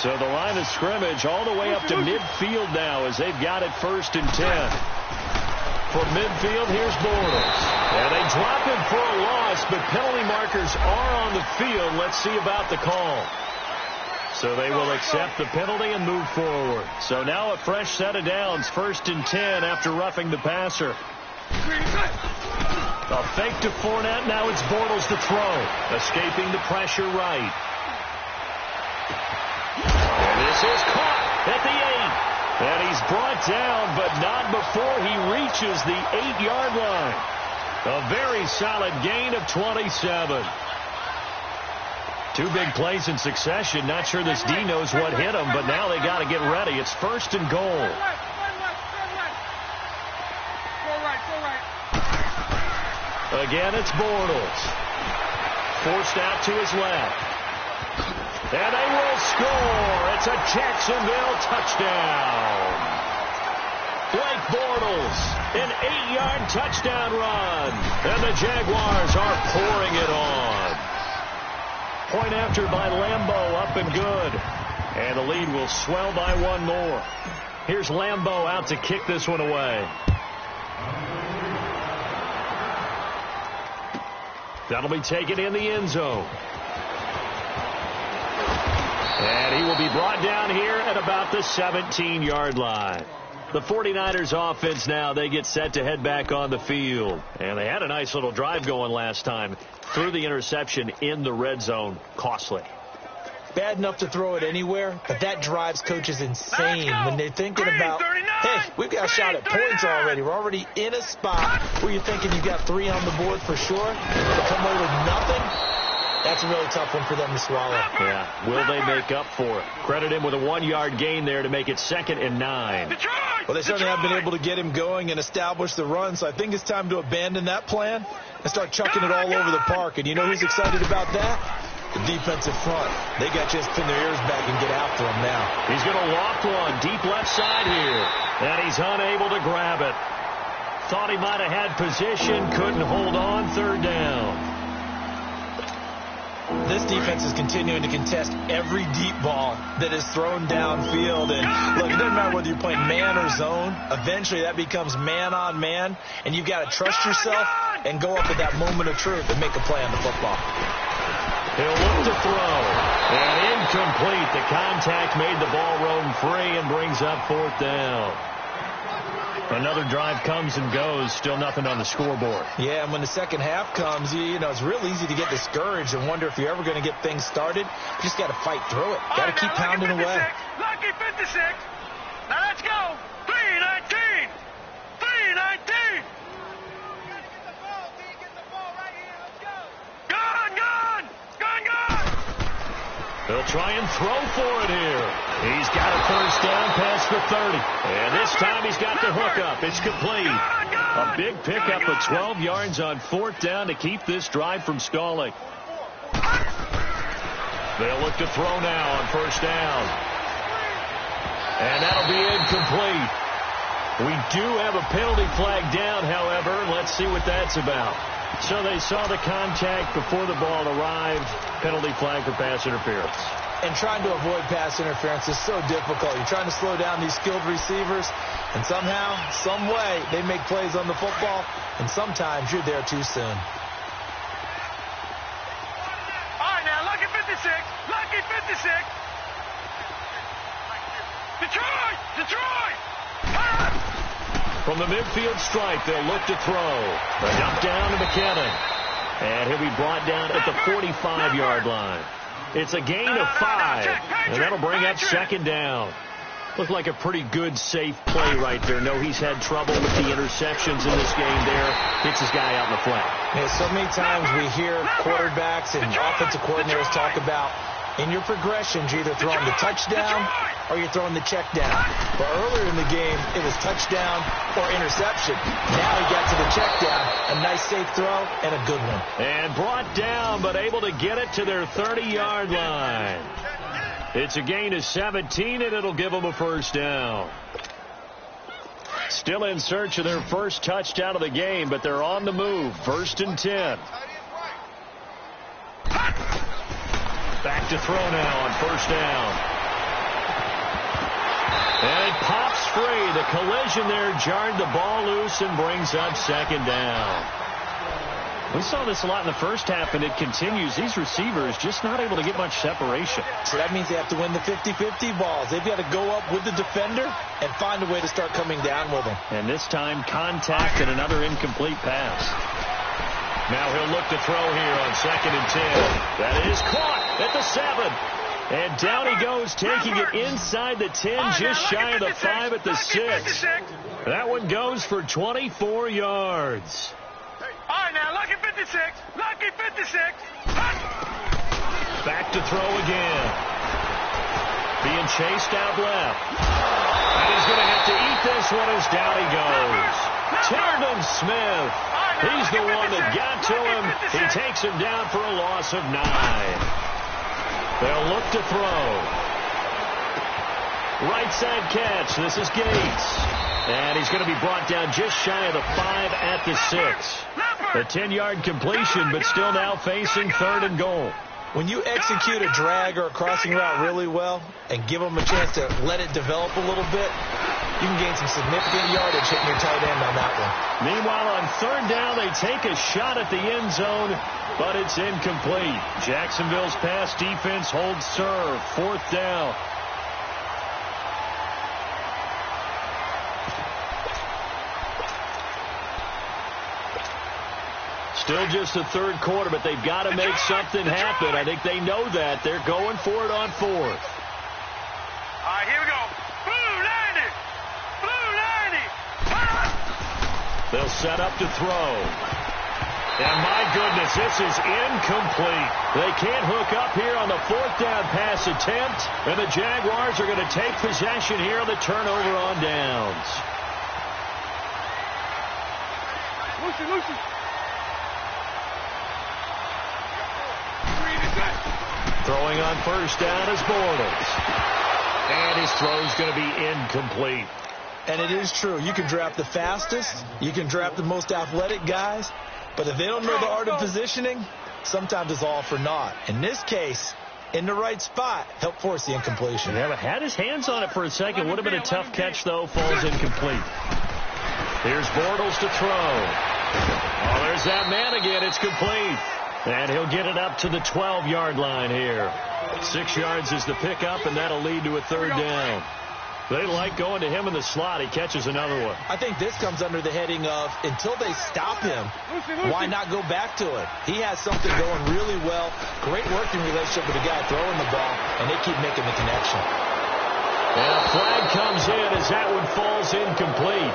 B: So the line of scrimmage all the way up to midfield now as they've got it 1st and 10. From midfield, here's Bortles. And they drop him for a loss, but penalty markers are on the field. Let's see about the call. So they will accept the penalty and move forward. So now a fresh set of downs, 1st and 10 after roughing the passer. A fake to Fournette. Now it's Bortles to throw. Escaping the pressure right. And this is caught at the 8. And he's brought down, but not before he reaches the 8-yard line. A very solid gain of 27. 2 big plays in succession. Not sure this D knows what hit him, but now they got to get ready. It's 1st and goal. Again, it's Bortles. Forced out to his left. And they will score. It's a Jacksonville touchdown. Blake Bortles, an 8-yard touchdown run. And the Jaguars are pouring it on. Point after by Lambeau, up and good. And the lead will swell by 1 more. Here's Lambeau out to kick this one away. That'll be taken in the end zone. And he will be brought down here at about the 17-yard line. The 49ers offense now, they get set to head back on the field. And they had a nice little drive going last time. Threw the interception in the red zone. Costly.
C: Bad enough to throw it anywhere, but that drives coaches insane when they're thinking about, hey, we've got a shot at points already. We're already in a spot where you're thinking you've got 3 on the board for sure. To come away with nothing, that's a really tough one for them to swallow.
B: Yeah, will they make up for it? Credit him with a 1-yard gain there to make it 2nd and 9.
C: Well, they certainly have been able to get him going and establish the run, so I think it's time to abandon that plan and start chucking it all over the park. And you know who's excited about that? The defensive front. They got just pin their ears back and get after him now.
B: He's going to loft one deep left side here. And he's unable to grab it. Thought he might have had position. Couldn't hold on. 3rd down.
C: This defense is continuing to contest every deep ball that is thrown downfield. And look, it doesn't matter whether you're playing man or zone. Eventually that becomes man on man. And you've got to trust yourself and go up at that moment of truth and make a play on the football.
B: He'll look to throw. And incomplete. The contact made the ball roam free and brings up 4th down. Another drive comes and goes. Still nothing on the scoreboard.
C: Yeah, and when the second half comes, you know, it's real easy to get discouraged and wonder if you're ever going to get things started. You just got to fight through it. Got to keep pounding away.
D: Lucky 56. Now let's go. 3-19. 3-19.
B: They'll try and throw for it here. He's got a 1st down past the 30. And this time he's got the hook up. It's complete. A big pickup of 12 yards on 4th down to keep this drive from stalling. They'll look to throw now on 1st down. And that'll be incomplete. We do have a penalty flag down, however. Let's see what that's about. So they saw the contact before the ball arrived. Penalty flag for pass interference.
C: And trying to avoid pass interference is so difficult. You're trying to slow down these skilled receivers, and somehow, some way, they make plays on the football, and sometimes you're there too soon.
D: 56. Detroit!
B: From the midfield stripe, they'll look to throw. A dump down to McKinnon. And he'll be brought down at the 45-yard line. It's a gain of 5, and that'll bring up second down. Looked like a pretty good, safe play right there. No, he's had trouble with the interceptions in this game there. Gets his guy out in the flat.
C: Yeah, so many times we hear quarterbacks and offensive coordinators talk about in your progressions, you're either throwing the touchdown or you're throwing the check down. But earlier in the game, it was touchdown or interception. Now he got to the check down. A nice safe throw and a good one.
B: And brought down, but able to get it to their 30-yard line. It's a gain of 17, and it'll give them a first down. Still in search of their first touchdown of the game, but they're on the move. 1st and 10. Back to throw now on first down. And it pops free. The collision there jarred the ball loose and brings up second down. We saw this a lot in the first half, and it continues. These receivers just not able to get much separation.
C: So that means they have to win the 50-50 balls. They've got to go up with the defender and find a way to start coming down with them.
B: And this time, contact and another incomplete pass. Now he'll look to throw here on 2nd and 10. That is caught at the 7. And down he goes, taking it inside the 10, just shy of the 5 at the 6. That one goes for 24 yards.
D: All right, now, lucky 56. Lucky 56.
B: Back to throw again. Being chased out left. And he's going to have to eat this one as down he goes. Tilden Smith. He's the one that got to him. He takes him down for a loss of 9. They'll look to throw. Right side catch. This is Gates. And he's going to be brought down just shy of the 5 at the 6. A 10-yard completion, but still now facing 3rd and goal.
C: When you execute a drag or a crossing route really well and give them a chance to let it develop a little bit, you can gain some significant yardage hitting your tight end on that one.
B: Meanwhile, on 3rd down, they take a shot at the end zone, but it's incomplete. Jacksonville's pass defense holds serve. 4th down. Still just the 3rd quarter, but they've got to make something happen. I think they know that. They're going for it on 4th.
D: All right, here we go. Blue 90. Blue 90.
B: They'll set up to throw. And my goodness, this is incomplete. They can't hook up here on the 4th down pass attempt, and the Jaguars are going to take possession here on the turnover on downs.
D: Lucy.
B: Throwing on 1st down is Bortles. And his throw's going to be incomplete.
C: And it is true. You can draft the fastest. You can draft the most athletic guys. But if they don't know the art of positioning, sometimes it's all for naught. In this case, in the right spot, helped force the incompletion.
B: Yeah, but had his hands on it for a second. Would have been a tough catch, though. Falls incomplete. Here's Bortles to throw. Oh, there's that man again. It's complete. And he'll get it up to the 12-yard line here. 6 yards is the pickup, and that'll lead to a 3rd down. They like going to him in the slot. He catches another one.
C: I think this comes under the heading of until they stop him, why not go back to it? He has something going really well. Great working relationship with the guy throwing the ball, and they keep making the connection.
B: And a flag comes in as that one falls incomplete.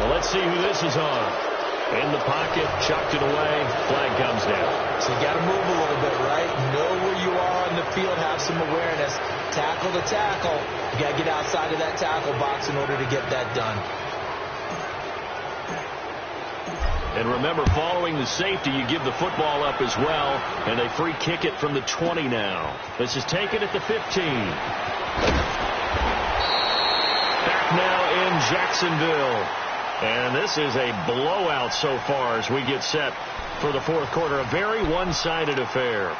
B: Well, let's see who this is on. In the pocket, chucked it away, flag comes down.
C: So you got to move a little bit, right? Know where you are on the field, have some awareness. Tackle to tackle. You got to get outside of that tackle box in order to get that done.
B: And remember, following the safety, you give the football up as well, and they free kick it from the 20 now. This is taken at the 15. Back now in Jacksonville. And this is a blowout so far as we get set for the 4th quarter. A very one-sided affair.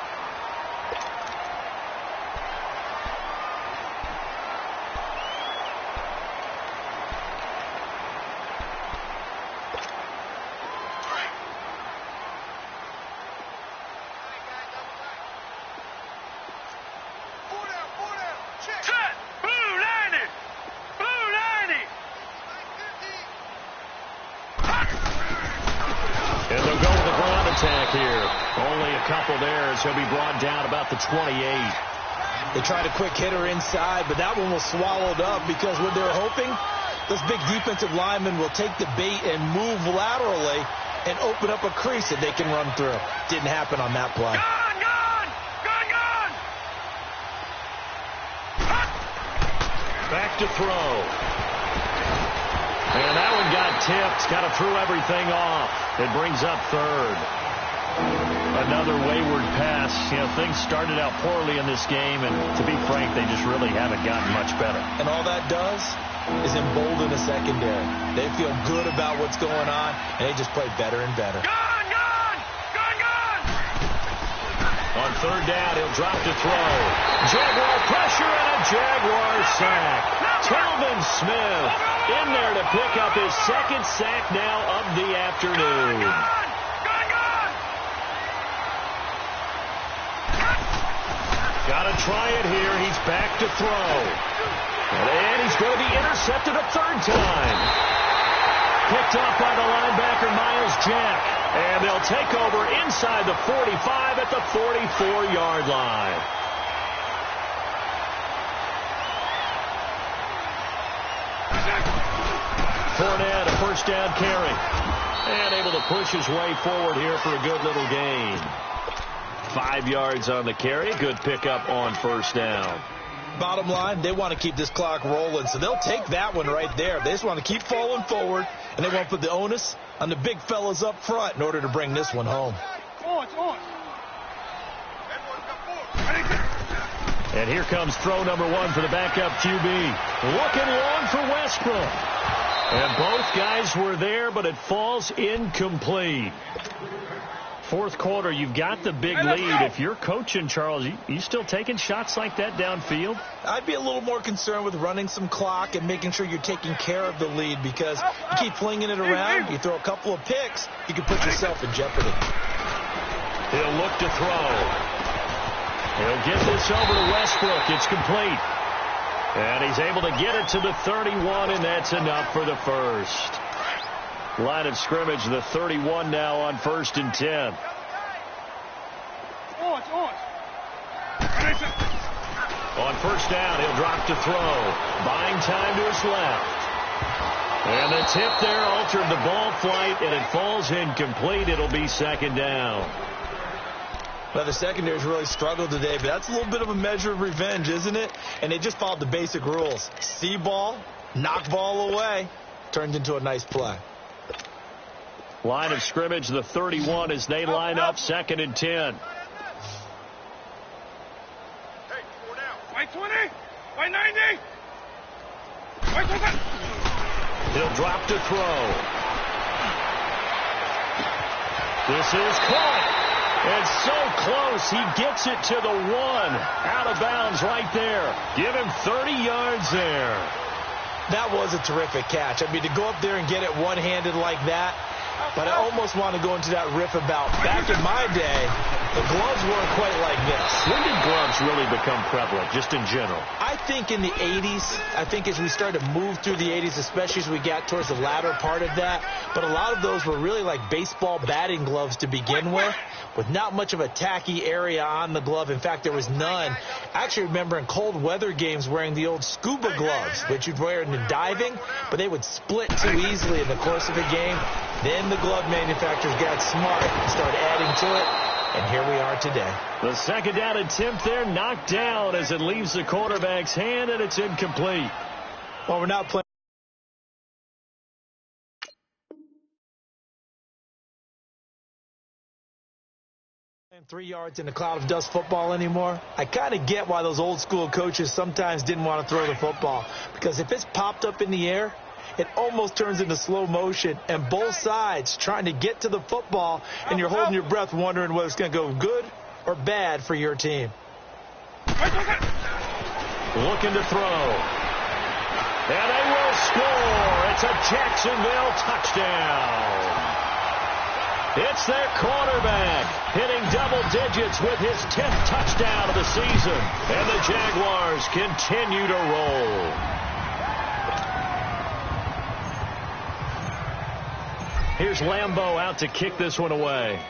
B: And they'll go with the ground attack here. Only a couple there as he'll be brought down about the 28.
C: They tried a quick hitter inside, but that one was swallowed up because what they're hoping, this big defensive lineman will take the bait and move laterally and open up a crease that they can run through. Didn't happen on that play.
B: Back to throw. And that one got tipped. Kind of threw everything off. It brings up third. Another wayward pass. You know, things started out poorly in this game, and to be frank, they just really haven't gotten much better.
C: And all that does is embolden the secondary. They feel good about what's going on, and they just play better and better.
B: On third down, he'll drop to throw. Jaguar pressure and a Jaguar sack. Telvin Smith in there to pick up his second sack now of the afternoon. Got to try it here. He's back to throw. And he's going to be intercepted a third time. Picked up by the linebacker, Miles Jack. And they'll take over inside the 45 at the 44-yard line. Fournette, a first down carry. And able to push his way forward here for a good little gain. 5 yards on the carry. Good pickup on first down.
C: Bottom line, they want to keep this clock rolling, so they'll take that one right there. They just want to keep falling forward, and they want to put the onus on the big fellas up front in order to bring this one home.
B: And here comes throw number one for the backup QB. Looking long for Westbrook. And both guys were there, but it falls incomplete. Fourth quarter, you've got the big lead. If you're coaching, Charles, you still taking shots like that downfield?
C: I'd be a little more concerned with running some clock and making sure you're taking care of the lead, because you keep flinging it around, you throw a couple of picks, you can put yourself in jeopardy.
B: He'll look to throw. He'll get this over to Westbrook. It's complete. And he's able to get it to the 31, and that's enough for the first. Line of scrimmage, the 31 now on 1st and 10. On first down, he'll drop to throw. Buying time to his left. And the tip there altered the ball flight, and it falls incomplete. It'll be second down.
C: Well, the secondary's really struggled today, but that's a little bit of a measure of revenge, isn't it? And they just followed the basic rules. See ball, knock ball away. Turned into a nice play.
B: Line of scrimmage, the 31 as they line up 2nd and 10.
D: Hey, 4 down. White 20. White 90. White 20.
B: He'll drop to throw. This is caught. It's so close. He gets it to the 1. Out of bounds right there. Give him 30 yards there.
C: That was a terrific catch. I mean, to go up there and get it one-handed like that. But I almost want to go into that riff about back in my day, the gloves weren't quite like this.
B: When did gloves really become prevalent, just in general?
C: I think in the 80s. I think as we started to move through the 80s, especially as we got towards the latter part of that. But a lot of those were really like baseball batting gloves to begin with not much of a tacky area on the glove. In fact, there was none. I actually remember in cold weather games wearing the old scuba gloves, which you'd wear in the diving, but they would split too easily in the course of a game. Then the glove manufacturers got smart and started adding to it, and here we are today.
B: The second down attempt there knocked down as it leaves the quarterback's hand, and it's incomplete.
C: Well, we're not playing 3 yards in a cloud of dust football anymore. I kind of get why those old school coaches sometimes didn't want to throw the football, because if it's popped up in the air, it almost turns into slow motion, and both sides trying to get to the football, and you're holding your breath wondering whether it's going to go good or bad for your team.
B: Looking to throw. And they will score. It's a Jacksonville touchdown. It's their quarterback hitting double digits with his 10th touchdown of the season. And the Jaguars continue to roll. Here's Lambeau out to kick this one away.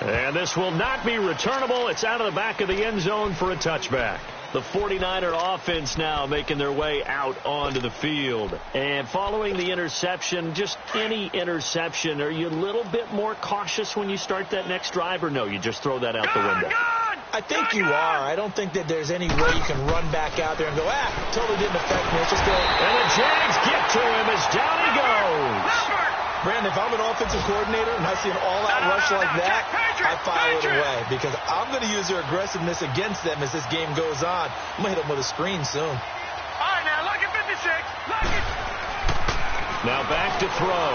B: And this will not be returnable. It's out of the back of the end zone for a touchback. The 49er offense now making their way out onto the field. And following the interception, just any interception, are you a little bit more cautious when you start that next drive, or no, you just throw that out the window?
C: I think you are. I don't think that there's any way you can run back out there and go, totally didn't affect me. Let's just go.
B: And the Jags get to him as down he goes.
C: Brandon, if I'm an offensive coordinator and I see an all-out rush like that, I file it away because I'm going to use their aggressiveness against them as this game goes on. I'm going to hit them with a screen soon.
D: All right, now, look at 56. Look it.
B: Now back to throw.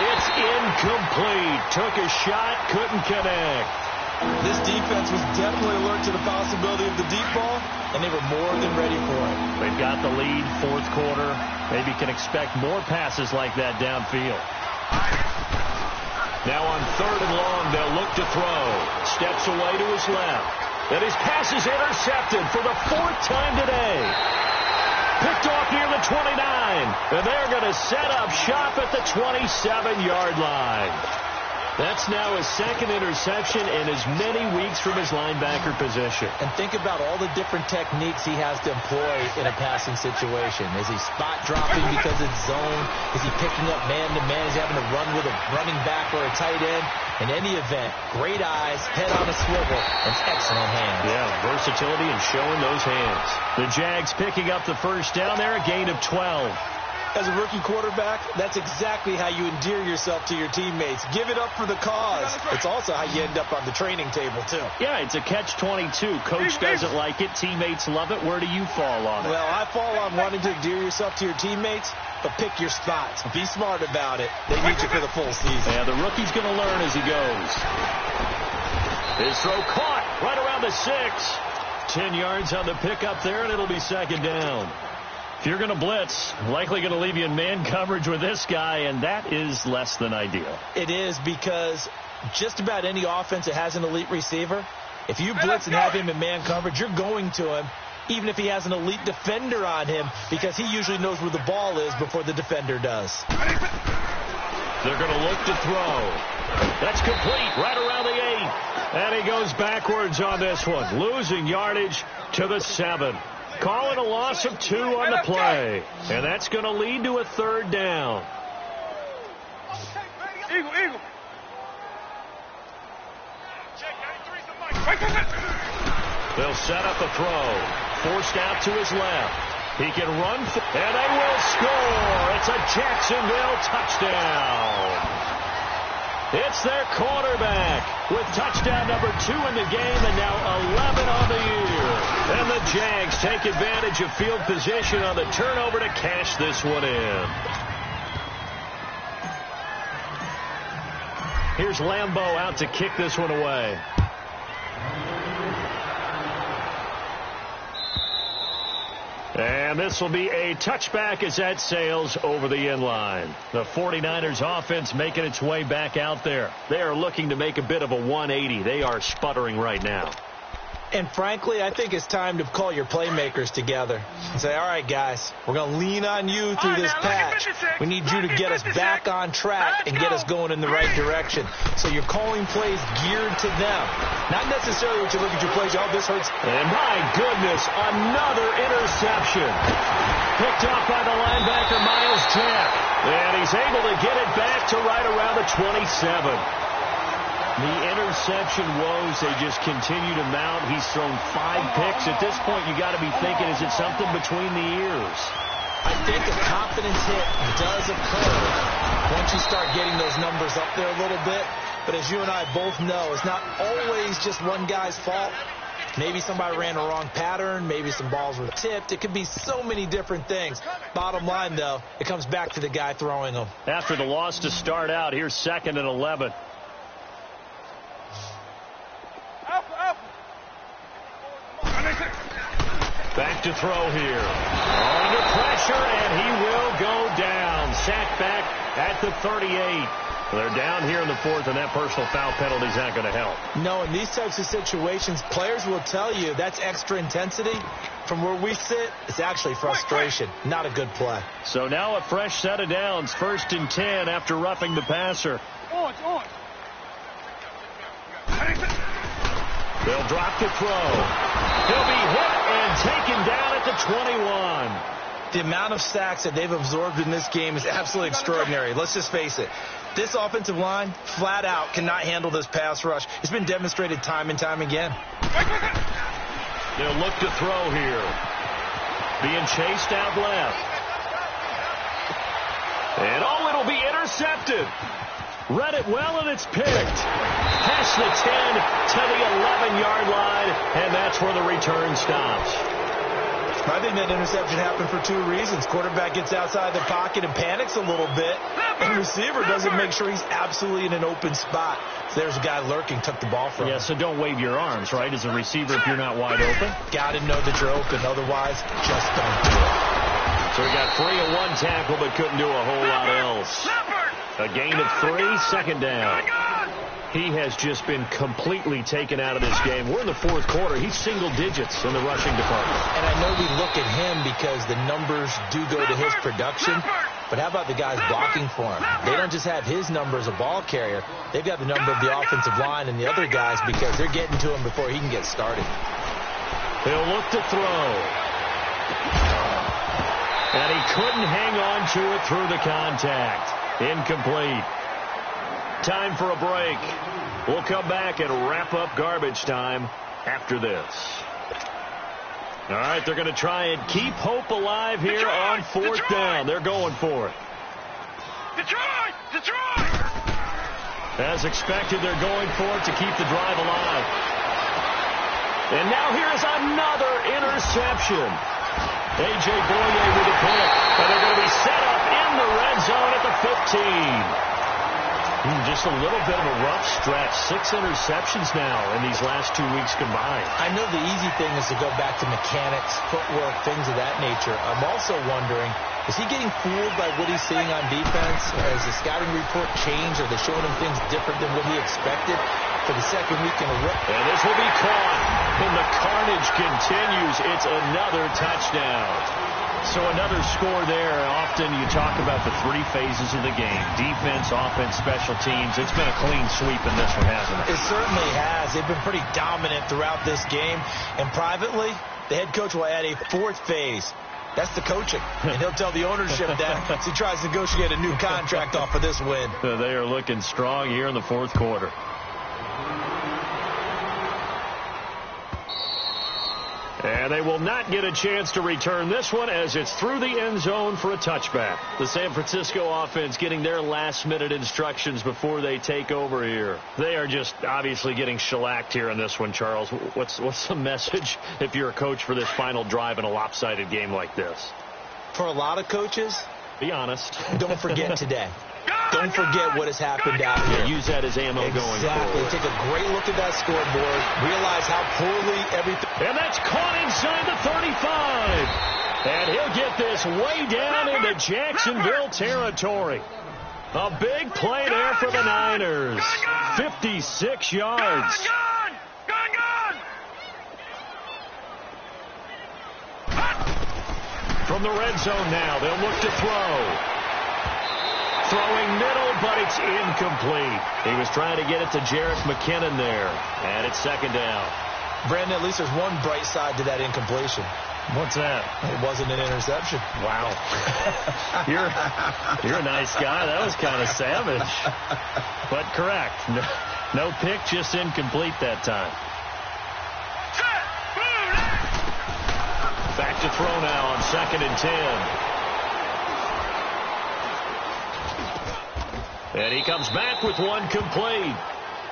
B: It's incomplete. Took a shot, couldn't connect.
C: This defense was definitely alert to the possibility of the deep ball, and they were more than ready for it.
B: They've got the lead, fourth quarter. Maybe can expect more passes like that downfield. Now on 3rd and long, they'll look to throw. Steps away to his left. And his pass is intercepted for the 4th time today. Picked off near the 29. And they're going to set up shop at the 27-yard line. That's now his 2nd interception in as many weeks from his linebacker position.
C: And think about all the different techniques he has to employ in a passing situation. Is he spot dropping because it's zone? Is he picking up man-to-man? Is he having to run with a running back or a tight end? In any event, great eyes, head on a swivel, and excellent hands.
B: Yeah, versatility and showing those hands. The Jags picking up the first down there, a gain of 12.
C: As a rookie quarterback, that's exactly how you endear yourself to your teammates. Give it up for the cause. It's also how you end up on the training table, too.
B: Yeah, it's a catch-22. Coach doesn't like it. Teammates love it. Where do you fall on it?
C: Well, I fall on wanting to endear yourself to your teammates, but pick your spots. Be smart about it. They need you for the full season.
B: Yeah, the rookie's going to learn as he goes. His throw caught right around the 6. 10 yards on the pickup there, and it'll be 2nd down. If you're going to blitz, likely going to leave you in man coverage with this guy, and that is less than ideal.
C: It is, because just about any offense that has an elite receiver, if you blitz and have him in man coverage, you're going to him, even if he has an elite defender on him, because he usually knows where the ball is before the defender does.
B: They're going to look to throw. That's complete right around the 8. And he goes backwards on this one, losing yardage to the 7. Calling a loss of 2 on the play. And that's going to lead to a 3rd down.
D: Eagle.
B: They'll set up a throw. Forced out to his left. He can run, and they will score. It's a Jacksonville touchdown. It's their quarterback with touchdown number 2 in the game and now 11 on the year. And the Jags take advantage of field position on the turnover to cash this one in. Here's Lambeau out to kick this one away. And this will be a touchback as that sails over the end line. The 49ers offense making its way back out there. They are looking to make a bit of a 180. They are sputtering right now.
C: And frankly, I think it's time to call your playmakers together and say, all right, guys, we're going to lean on you through this patch. We need you to get us back on track and get us going in the right direction. So you're calling plays geared to them. Not necessarily what you look at your plays, oh, this hurts.
B: And my goodness, another interception. Picked up by the linebacker, Miles Jack. And he's able to get it back to right around the 27. The interception woes, they just continue to mount. He's thrown 5 picks. At this point, you got to be thinking, is it something between the ears?
C: I think a confidence hit does occur once you start getting those numbers up there a little bit. But as you and I both know, it's not always just one guy's fault. Maybe somebody ran a wrong pattern. Maybe some balls were tipped. It could be so many different things. Bottom line, though, it comes back to the guy throwing them.
B: After the loss to start out, here's 2nd and 11. Back to throw here. Under pressure, and he will go down. Sacked back at the 38. They're down here in the fourth, and that personal foul penalty is not going to help.
C: No, in these types of situations, players will tell you that's extra intensity. From where we sit, it's actually frustration. Not a good play.
B: So now a fresh set of downs. 1st and 10 after roughing the passer. They'll drop the throw. He'll be hit and taken down at the 21.
C: The amount of sacks that they've absorbed in this game is absolutely extraordinary. Let's just face it. This offensive line, flat out, cannot handle this pass rush. It's been demonstrated time and time again.
B: They'll look to throw here. Being chased out left. And it'll be intercepted. Read it well, and it's picked. Past the 10 to the 11-yard line, and that's where the return stops.
C: I think that interception happened for 2 reasons. Quarterback gets outside the pocket and panics a little bit, and the receiver doesn't make sure he's absolutely in an open spot. So there's a guy lurking, took the ball from him.
B: Yeah, so don't wave your arms, right, as a receiver if you're not wide open.
C: Got to know that you're open. Otherwise, just don't do it.
B: So he got free of 1 tackle but couldn't do a whole lot else. A gain of 3, 2nd down. He has just been completely taken out of this game. We're in the 4th quarter. He's single digits in the rushing department.
C: And I know we look at him because the numbers do go to his production. But how about the guys blocking for him? They don't just have his number as a ball carrier. They've got the number of the offensive line and the other guys because they're getting to him before he can get started.
B: He'll look to throw. And he couldn't hang on to it through the contact. Incomplete. Time for a break. We'll come back and wrap up garbage time after this. All right, they're going to try and keep hope alive here on 4th down. They're going for it.
D: Detroit!
B: As expected, they're going for it to keep the drive alive. And now here's another interception. A.J. Boye with a pick. And they're going to be set up in the red zone at the 15. Just a little bit of a rough stretch. 6 interceptions now in these last 2 weeks combined.
C: I know the easy thing is to go back to mechanics, footwork, things of that nature. I'm also wondering, is he getting fooled by what he's seeing on defense? Has the scouting report changed? Are they showing him things different than what he expected for the 2nd week in a row?
B: And this will be caught. And the carnage continues. It's another touchdown. So another score there. Often you talk about the 3 phases of the game. Defense, offense, special teams. It's been a clean sweep in this one, hasn't it?
C: It certainly has. They've been pretty dominant throughout this game. And privately, the head coach will add a 4th phase. That's the coaching. And he'll tell the ownership that as he tries to negotiate a new contract off of this win.
B: They are looking strong here in the 4th quarter. And they will not get a chance to return this one as it's through the end zone for a touchback. The San Francisco offense getting their last-minute instructions before they take over here. They are just obviously getting shellacked here in this one, Charles. What's the message if you're a coach for this final drive in a lopsided game like this?
C: For a lot of coaches,
B: be honest.
C: Don't forget today. Don't forget what has happened out here.
B: Use that as ammo going forward.
C: Exactly. Take a great look at that scoreboard. Realize how poorly everything...
B: And that's caught inside the 35. And he'll get this way down into Jacksonville territory. A big play there for the Niners. 56 yards. From the red zone now, they'll look to throw. Throwing middle, but it's incomplete. He was trying to get it to Jerick McKinnon there. And it's 2nd down.
C: Brandon, at least there's one bright side to that incompletion.
B: What's that?
C: It wasn't an interception.
B: Wow. You're a nice guy. That was kind of savage. But correct. No pick, just incomplete that time. Back to throw now on 2nd and 10. And he comes back with one complete.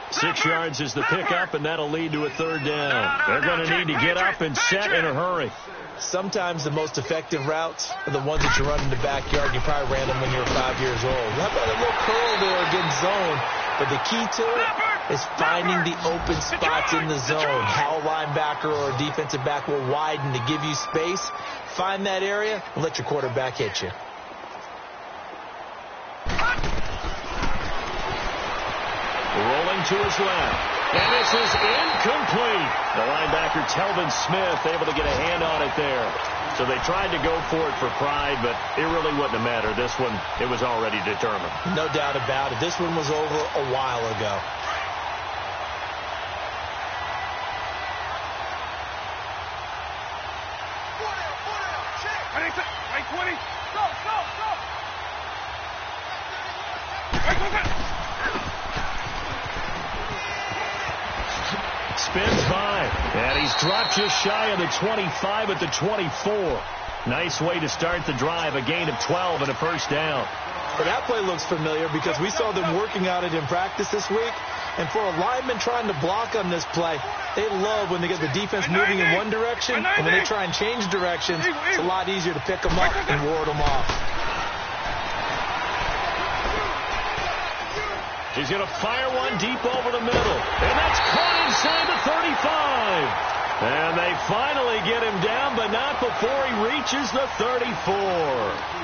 B: 6 yards is the pickup, and that'll lead to a 3rd down. They're going to need to get up and set in a hurry.
C: Sometimes the most effective routes are the ones that you run in the backyard. You probably ran them when you were 5 years old. How about a little curl there against zone? But the key to it is finding the open spots in the zone. How a linebacker or a defensive back will widen to give you space. Find that area and let your quarterback hit you.
B: to his left. And this is incomplete. The linebacker, Telvin Smith, able to get a hand on it there. So they tried to go for it for pride, but it really wouldn't have mattered. This one, it was already determined.
C: No doubt about it. This one was over a while ago.
D: Right 20. Go.
B: Spins by, and he's dropped just shy of the 25 at the 24. Nice way to start the drive, a gain of 12 and a first down.
C: Well, that play looks familiar because we saw them working on it in practice this week. And for a lineman trying to block on this play, they love when they get the defense moving in one direction. And when they try and change directions, it's a lot easier to pick them up and ward them off.
B: He's going to fire one deep over the middle. And that's caught inside the 35. And they finally get him down, but not before he reaches the 34.